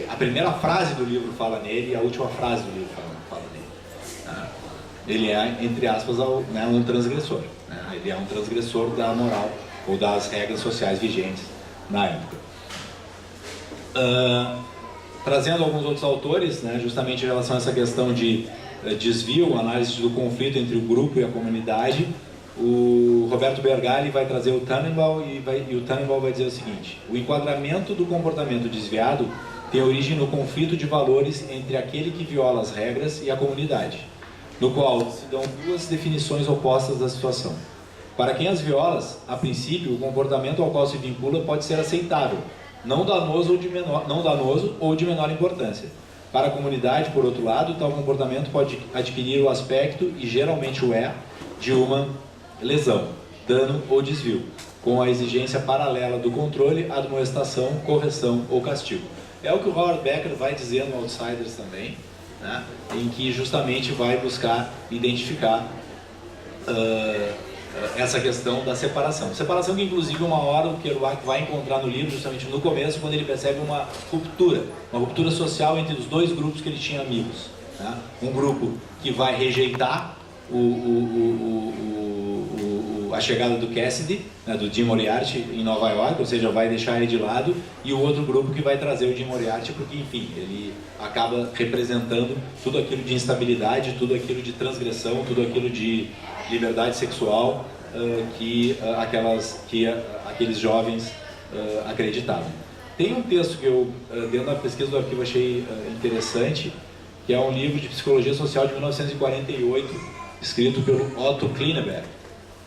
a primeira frase do livro fala nele e a última frase do livro fala nele. Ele é, entre aspas, um transgressor, né? Ele é um transgressor da moral ou das regras sociais vigentes na época. Trazendo alguns outros autores, né, justamente em relação a essa questão de desvio, análise do conflito entre o grupo e a comunidade, o Roberto Bergali vai trazer o Tannenbaum e o Tannenbaum vai dizer o seguinte: o enquadramento do comportamento desviado tem origem no conflito de valores entre aquele que viola as regras e a comunidade, no qual se dão duas definições opostas da situação. Para quem as viola, a princípio, o comportamento ao qual se vincula pode ser aceitável, não danoso ou de menor importância. Para a comunidade, por outro lado, tal comportamento pode adquirir o aspecto, e geralmente o é, de uma lesão, dano ou desvio, com a exigência paralela do controle, admoestação, correção ou castigo. É o que o Howard Becker vai dizer no Outsiders também, né, em que justamente vai buscar identificar essa questão da separação. Separação que, inclusive, uma hora o Kerouac vai encontrar no livro, justamente no começo, quando ele percebe uma ruptura social entre os dois grupos que ele tinha amigos, né? Um grupo que vai rejeitar a chegada do Cassidy, né, do Jim Moriarty em Nova York, ou seja, vai deixar ele de lado, e o outro grupo que vai trazer o Jim Moriarty, porque, enfim, ele acaba representando tudo aquilo de instabilidade, tudo aquilo de transgressão, tudo aquilo de liberdade sexual que aqueles jovens acreditavam. Tem um texto que eu, dentro da pesquisa do arquivo, achei interessante, que é um livro de psicologia social de 1948, escrito pelo Otto Klinneberg,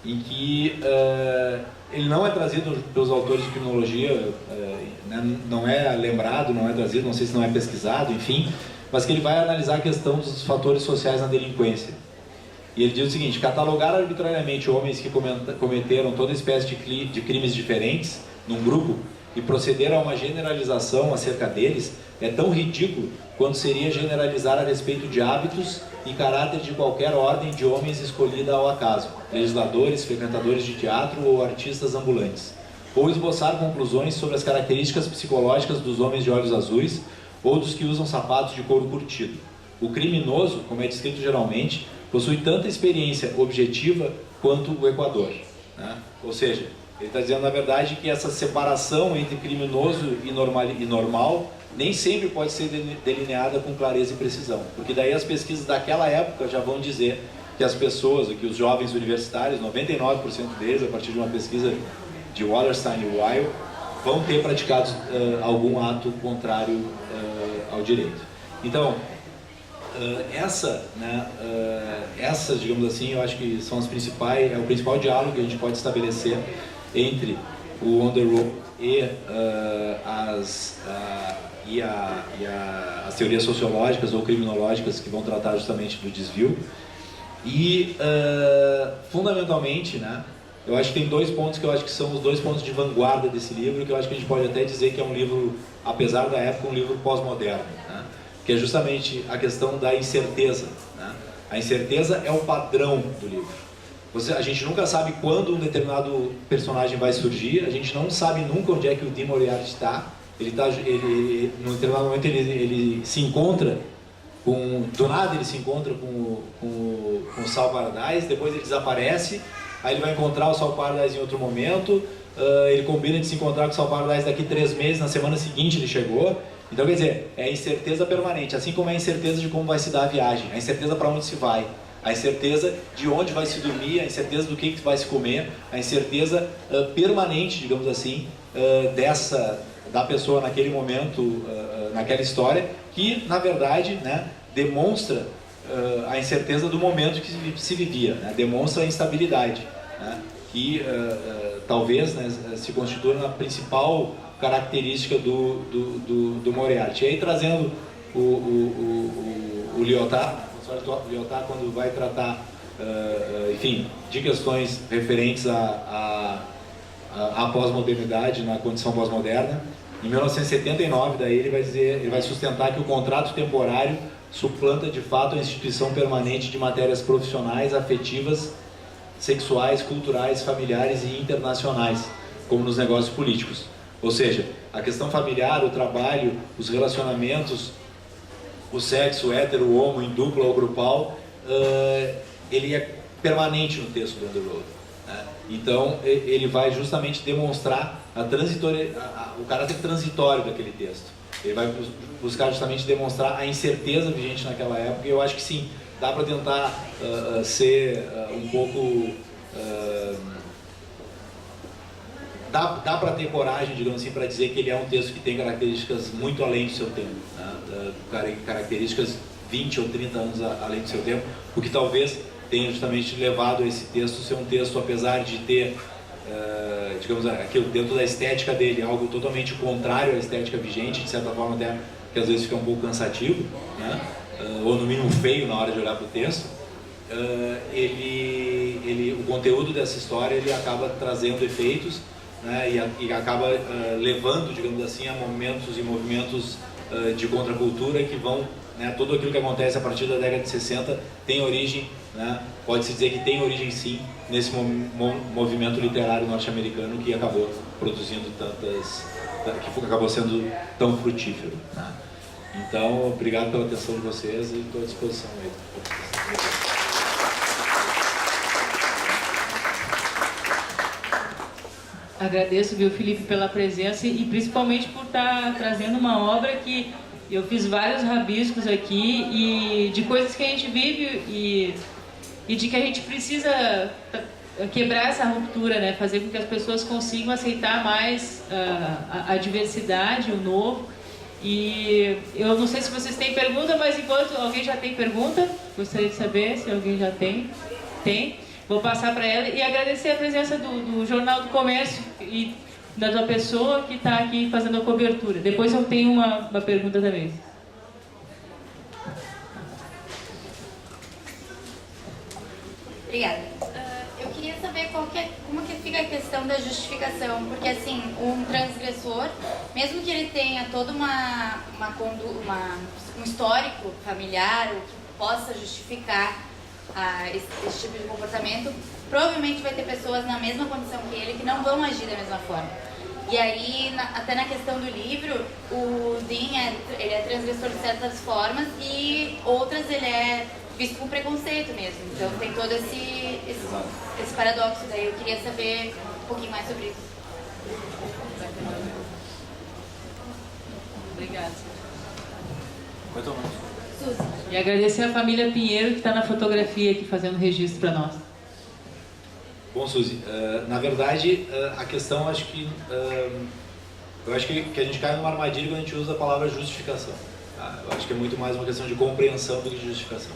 em que ele não é trazido pelos autores de criminologia, não é lembrado, não é trazido, não sei se não é pesquisado, enfim, mas que ele vai analisar a questão dos fatores sociais na delinquência. E ele diz o seguinte: catalogar arbitrariamente homens que cometeram toda espécie de crimes diferentes num grupo e proceder a uma generalização acerca deles é tão ridículo quanto seria generalizar a respeito de hábitos e caráter de qualquer ordem de homens escolhida ao acaso, legisladores, frequentadores de teatro ou artistas ambulantes, ou esboçar conclusões sobre as características psicológicas dos homens de olhos azuis ou dos que usam sapatos de couro curtido. O criminoso, como é descrito geralmente, possui tanta experiência objetiva quanto o Equador, né? Ou seja, ele está dizendo na verdade que essa separação entre criminoso e normal nem sempre pode ser delineada com clareza e precisão, porque daí as pesquisas daquela época já vão dizer que as pessoas, que os jovens universitários, 99% deles, a partir de uma pesquisa de Wallerstein e Weil, vão ter praticado algum ato contrário ao direito. Então, essa, digamos assim, eu acho que são as principais, é o principal diálogo que a gente pode estabelecer entre o On the Road e as teorias sociológicas ou criminológicas que vão tratar justamente do desvio. E, fundamentalmente, né, eu acho que tem 2 pontos que eu acho que são os 2 pontos de vanguarda desse livro, que eu acho que a gente pode até dizer que é um livro, apesar da época, um livro pós-moderno, né, que é justamente a questão da incerteza, né? A incerteza é o padrão do livro. A gente nunca sabe quando um determinado personagem vai surgir, a gente não sabe nunca onde é que o Dean Moriarty está. Num determinado momento ele se encontra do nada ele se encontra com o Saul Paradise, depois ele desaparece, aí ele vai encontrar o Saul Paradise em outro momento, ele combina de se encontrar com o Saul Paradise daqui 3 meses, na semana seguinte ele chegou. Então, quer dizer, é a incerteza permanente, assim como é a incerteza de como vai se dar a viagem, a incerteza para onde se vai, a incerteza de onde vai se dormir, a incerteza do que vai se comer, a incerteza permanente, digamos assim, da pessoa naquele momento, naquela história, que, na verdade, né, demonstra a incerteza do momento que se vivia, né, demonstra a instabilidade, né, que talvez, né, se constitua na principal característica do Moriarty. E aí, trazendo o Lyotard, quando vai tratar, enfim, de questões referentes à pós-modernidade, na condição pós-moderna, em 1979, daí ele vai sustentar que o contrato temporário suplanta de fato a instituição permanente de matérias profissionais, afetivas, sexuais, culturais, familiares e internacionais, como nos negócios políticos. Ou seja, a questão familiar, o trabalho, os relacionamentos, o sexo hétero, homo, em dupla ou grupal, ele é permanente no texto do On the Road, né? Então, ele vai justamente demonstrar o caráter transitório daquele texto. Ele vai buscar justamente demonstrar a incerteza vigente naquela época, e eu acho que sim, dá para tentar ser um pouco... Dá para ter coragem, digamos assim, para dizer que ele é um texto que tem características muito além do seu tempo, né? Características 20 ou 30 anos além do seu tempo, o que talvez tenha justamente levado a esse texto ser um texto, apesar de ter, digamos, aquilo dentro da estética dele, algo totalmente contrário à estética vigente, de certa forma até que às vezes fica um pouco cansativo, né? Ou no mínimo feio na hora de olhar para o texto. O conteúdo dessa história ele acaba trazendo efeitos, né, e acaba levando, digamos assim, a momentos e movimentos de contracultura que vão, né, tudo aquilo que acontece a partir da década de 60 tem origem, né, pode-se dizer que tem origem sim nesse movimento literário norte-americano que acabou produzindo que acabou sendo tão frutífero, né? Então, obrigado pela atenção de vocês e estou à disposição aí. Agradeço, viu, Felipe, pela presença e principalmente por estar trazendo uma obra que eu fiz vários rabiscos aqui e de coisas que a gente vive e de que a gente precisa quebrar essa ruptura, né? Fazer com que as pessoas consigam aceitar mais a diversidade, o novo. E eu não sei se vocês têm pergunta, mas enquanto alguém já tem pergunta, gostaria de saber se alguém já tem. Vou passar para ela e agradecer a presença do Jornal do Comércio e da tua pessoa que está aqui fazendo a cobertura. Depois eu tenho uma pergunta também. Obrigada. Eu queria saber como que fica a questão da justificação, porque assim, um transgressor, mesmo que ele tenha todo um histórico familiar, o que possa justificar esse tipo de comportamento, provavelmente vai ter pessoas na mesma condição que ele que não vão agir da mesma forma. E aí, até na questão do livro, o Dean ele é transgressor de certas formas e outras ele é visto com preconceito mesmo. Então tem todo esse paradoxo daí. Eu queria saber um pouquinho mais sobre isso. Obrigada. Muito bom. Suzy. E agradecer a família Pinheiro que está na fotografia aqui fazendo registro para nós. Bom, Suzy, na verdade, a questão, acho que eu acho que a gente cai numa armadilha quando a gente usa a palavra justificação. Tá? Eu acho que é muito mais uma questão de compreensão do que de justificação.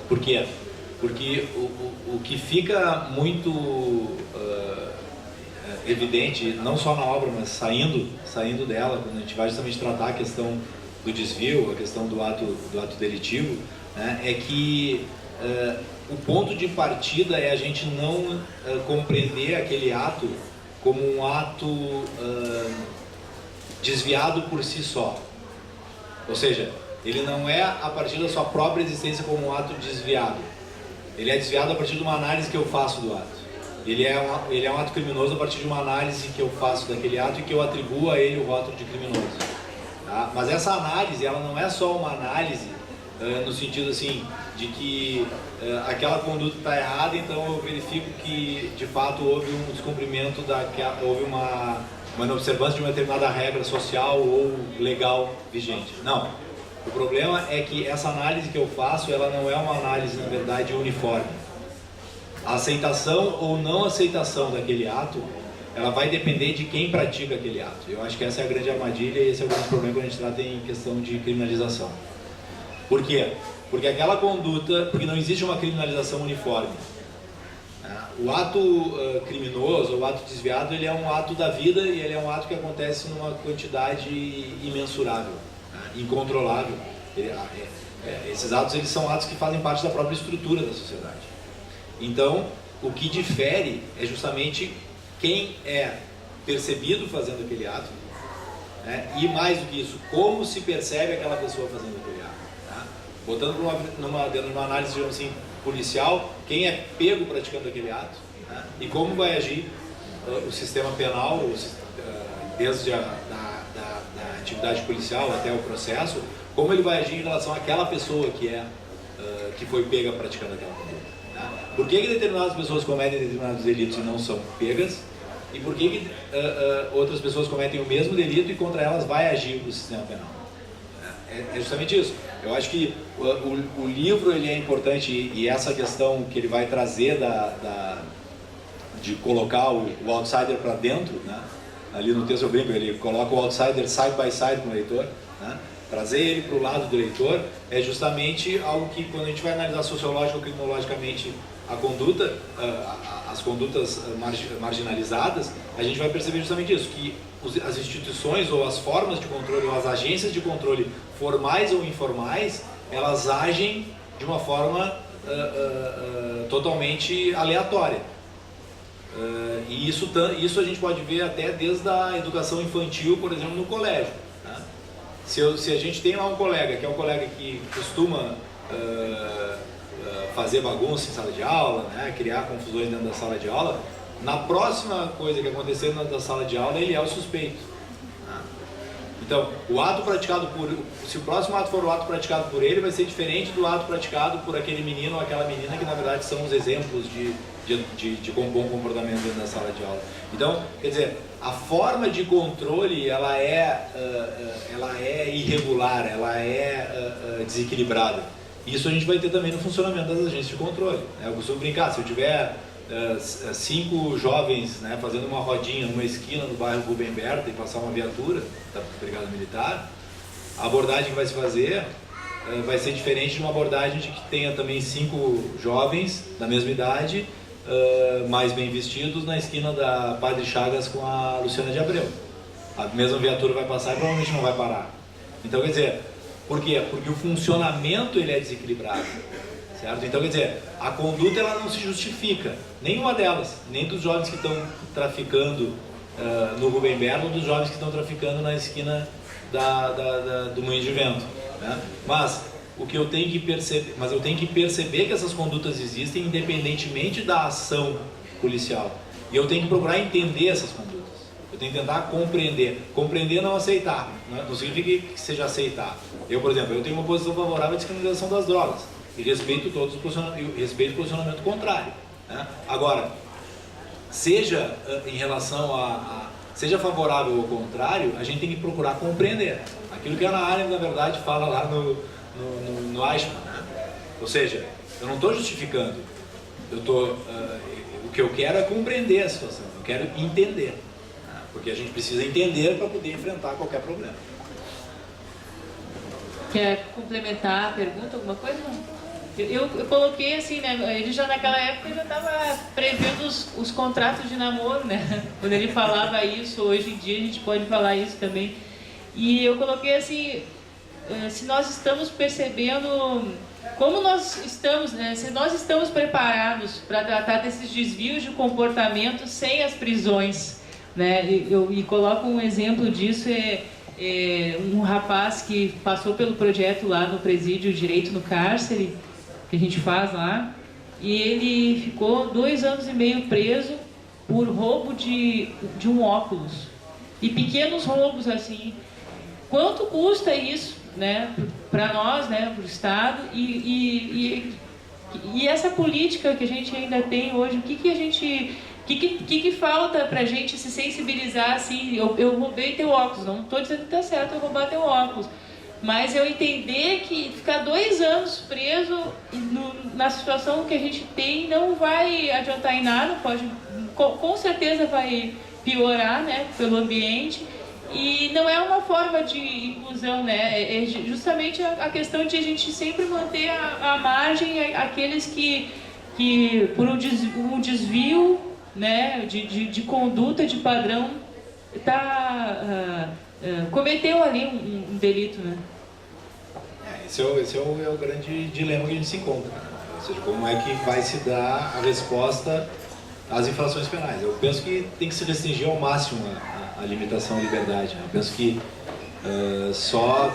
Por quê? Porque o que fica muito evidente, não só na obra, mas saindo dela, quando a gente vai justamente tratar a questão do desvio, a questão do ato delitivo, né, é que o ponto de partida é a gente não compreender aquele ato como um ato desviado por si só. Ou seja, ele não é a partir da sua própria existência como um ato desviado. Ele é desviado a partir de uma análise que eu faço do ato. Ele é um ato criminoso a partir de uma análise que eu faço daquele ato e que eu atribuo a ele o rótulo de criminoso. Tá? Mas essa análise, ela não é só uma análise no sentido assim de que aquela conduta está errada, então eu verifico que de fato houve um descumprimento houve uma inobservância de uma determinada regra social ou legal vigente. Não. O problema é que essa análise que eu faço, ela não é uma análise, na verdade, uniforme. A aceitação ou não aceitação daquele ato, ela vai depender de quem pratica aquele ato. Eu acho que essa é a grande armadilha e esse é o grande problema quando a gente trata em questão de criminalização. Por quê? Porque aquela conduta, porque não existe uma criminalização uniforme. O ato criminoso, o ato desviado, ele é um ato da vida e ele é um ato que acontece numa quantidade imensurável, incontrolável. Esses atos, eles são atos que fazem parte da própria estrutura da sociedade. Então, o que difere é justamente quem é percebido fazendo aquele ato, né? E mais do que isso, como se percebe aquela pessoa fazendo aquele ato. Botando dentro de uma análise, digamos assim, policial, quem é pego praticando aquele ato, né? E como vai agir o sistema penal, desde da atividade policial até o processo, como ele vai agir em relação àquela pessoa que foi pega praticando aquela conduta. Né? Por que determinadas pessoas cometem determinados delitos e não são pegas? E por que outras pessoas cometem o mesmo delito e contra elas vai agir o sistema penal? É justamente isso. Eu acho que o livro ele é importante e essa questão que ele vai trazer de colocar o outsider para dentro, né? Ali no texto eu brinco, ele coloca o outsider side by side com o leitor, né? Trazer ele para o lado do leitor é justamente algo que, quando a gente vai analisar sociológica ou criminologicamente a conduta, as condutas marginalizadas, a gente vai perceber justamente isso, que as instituições ou as formas de controle ou as agências de controle formais ou informais, elas agem de uma forma totalmente aleatória. E isso a gente pode ver até desde a educação infantil, por exemplo, no colégio. Né? Se a gente tem lá um colega, que é um colega que costuma fazer bagunça em sala de aula, né? Criar confusões dentro da sala de aula, na próxima coisa que acontecer dentro da sala de aula, ele é o suspeito. Né? Então, se o próximo ato for o ato praticado por ele, vai ser diferente do ato praticado por aquele menino ou aquela menina que, na verdade, são os exemplos de bom comportamento dentro da sala de aula. Então, quer dizer, a forma de controle, ela é irregular, ela é desequilibrada. Isso a gente vai ter também no funcionamento das agências de controle. Né? Eu costumo brincar, se eu tiver 5 jovens, né, fazendo uma rodinha numa esquina no bairro Rubem Berta e passar uma viatura da Brigada Militar, a abordagem que vai se fazer vai ser diferente de uma abordagem de que tenha também 5 jovens da mesma idade, mais bem vestidos, na esquina da Padre Chagas com a Luciana de Abreu. A mesma viatura vai passar e provavelmente não vai parar. Então, quer dizer, por quê? Porque o funcionamento ele é desequilibrado. certo? Então, quer dizer, a conduta ela não se justifica, nenhuma delas, nem dos jovens que estão traficando no Rubem Berlo, ou dos jovens que estão traficando na esquina do Moinho de Vento, né? Mas o que eu tenho que perceber que essas condutas existem independentemente da ação policial, e eu tenho que procurar entender essas condutas. Eu tenho que tentar compreender. Compreender não aceitar, né? Não significa que seja aceitar. Eu, por exemplo, eu tenho uma posição favorável à descriminalização das drogas e respeito todos os respeito o posicionamento contrário, né? Agora, seja em relação seja favorável ou contrário, a gente tem que procurar compreender aquilo que a Ana Arendt, na verdade, fala lá no Eichmann, né? Ou seja, eu não estou justificando, o que eu quero é compreender a situação, eu quero entender, né? Porque a gente precisa entender para poder enfrentar qualquer problema. Quer complementar a pergunta, alguma coisa? Eu coloquei assim, né? Ele já naquela época já estava prevendo os contratos de namoro, né? Quando ele falava isso, hoje em dia a gente pode falar isso também. E eu coloquei assim, se nós estamos percebendo como nós estamos, né? Se nós estamos preparados para tratar desses desvios de comportamento sem as prisões, né? E coloco um exemplo disso, um rapaz que passou pelo projeto lá no presídio Direito no Cárcere, que a gente faz lá, e ele ficou 2 anos e meio preso por roubo de um óculos. E pequenos roubos assim. Quanto custa isso, né, para nós, né, para o Estado? E essa política que a gente ainda tem hoje, o que falta para a gente se sensibilizar assim? Eu roubei teu óculos, não estou dizendo que está certo eu roubar teu óculos, mas eu entender que ficar 2 anos preso na situação que a gente tem não vai adiantar em nada, com certeza vai piorar, né, pelo ambiente, e não é uma forma de inclusão, né? É justamente a questão de a gente sempre manter a margem aqueles que por um desvio, né, de conduta, de padrão, cometeu ali um delito, né? Esse é o grande dilema que a gente se encontra, né? Ou seja, como é que vai se dar a resposta às infrações penais. Eu penso que tem que se restringir ao máximo a limitação à liberdade, né? Eu penso que só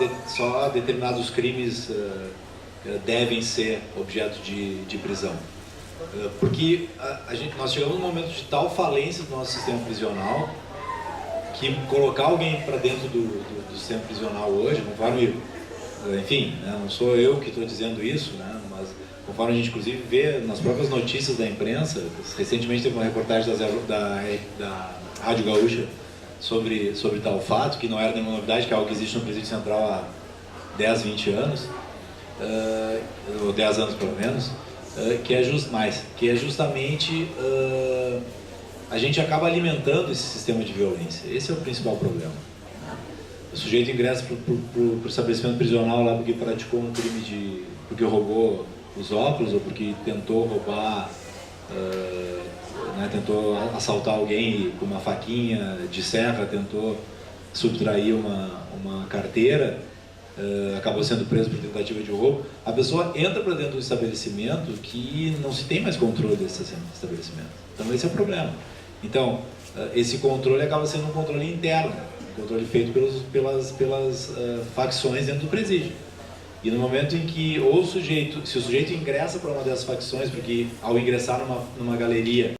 determinados crimes devem ser objeto de prisão. Porque nós chegamos num momento de tal falência do nosso sistema prisional que colocar alguém para dentro do sistema prisional hoje, conforme, enfim, né, não sou eu que estou dizendo isso, né, mas conforme a gente inclusive vê nas próprias notícias da imprensa, recentemente teve uma reportagem da Rádio Gaúcha sobre tal fato, que não era nenhuma novidade, que é algo que existe no Presídio Central há 10, 20 anos, ou 10 anos pelo menos, que é justamente a gente acaba alimentando esse sistema de violência. Esse é o principal problema. O sujeito ingressa para o estabelecimento prisional lá porque praticou um crime porque roubou os óculos, ou porque tentou roubar, tentou assaltar alguém com uma faquinha de serra, tentou subtrair uma carteira, acabou sendo preso por tentativa de roubo. A pessoa entra para dentro do estabelecimento que não se tem mais controle desse estabelecimento. Então esse é o problema. Então esse controle acaba sendo um controle interno, um controle feito pelas facções dentro do presídio. E no momento em que se o sujeito ingressa para uma dessas facções, porque ao ingressar numa galeria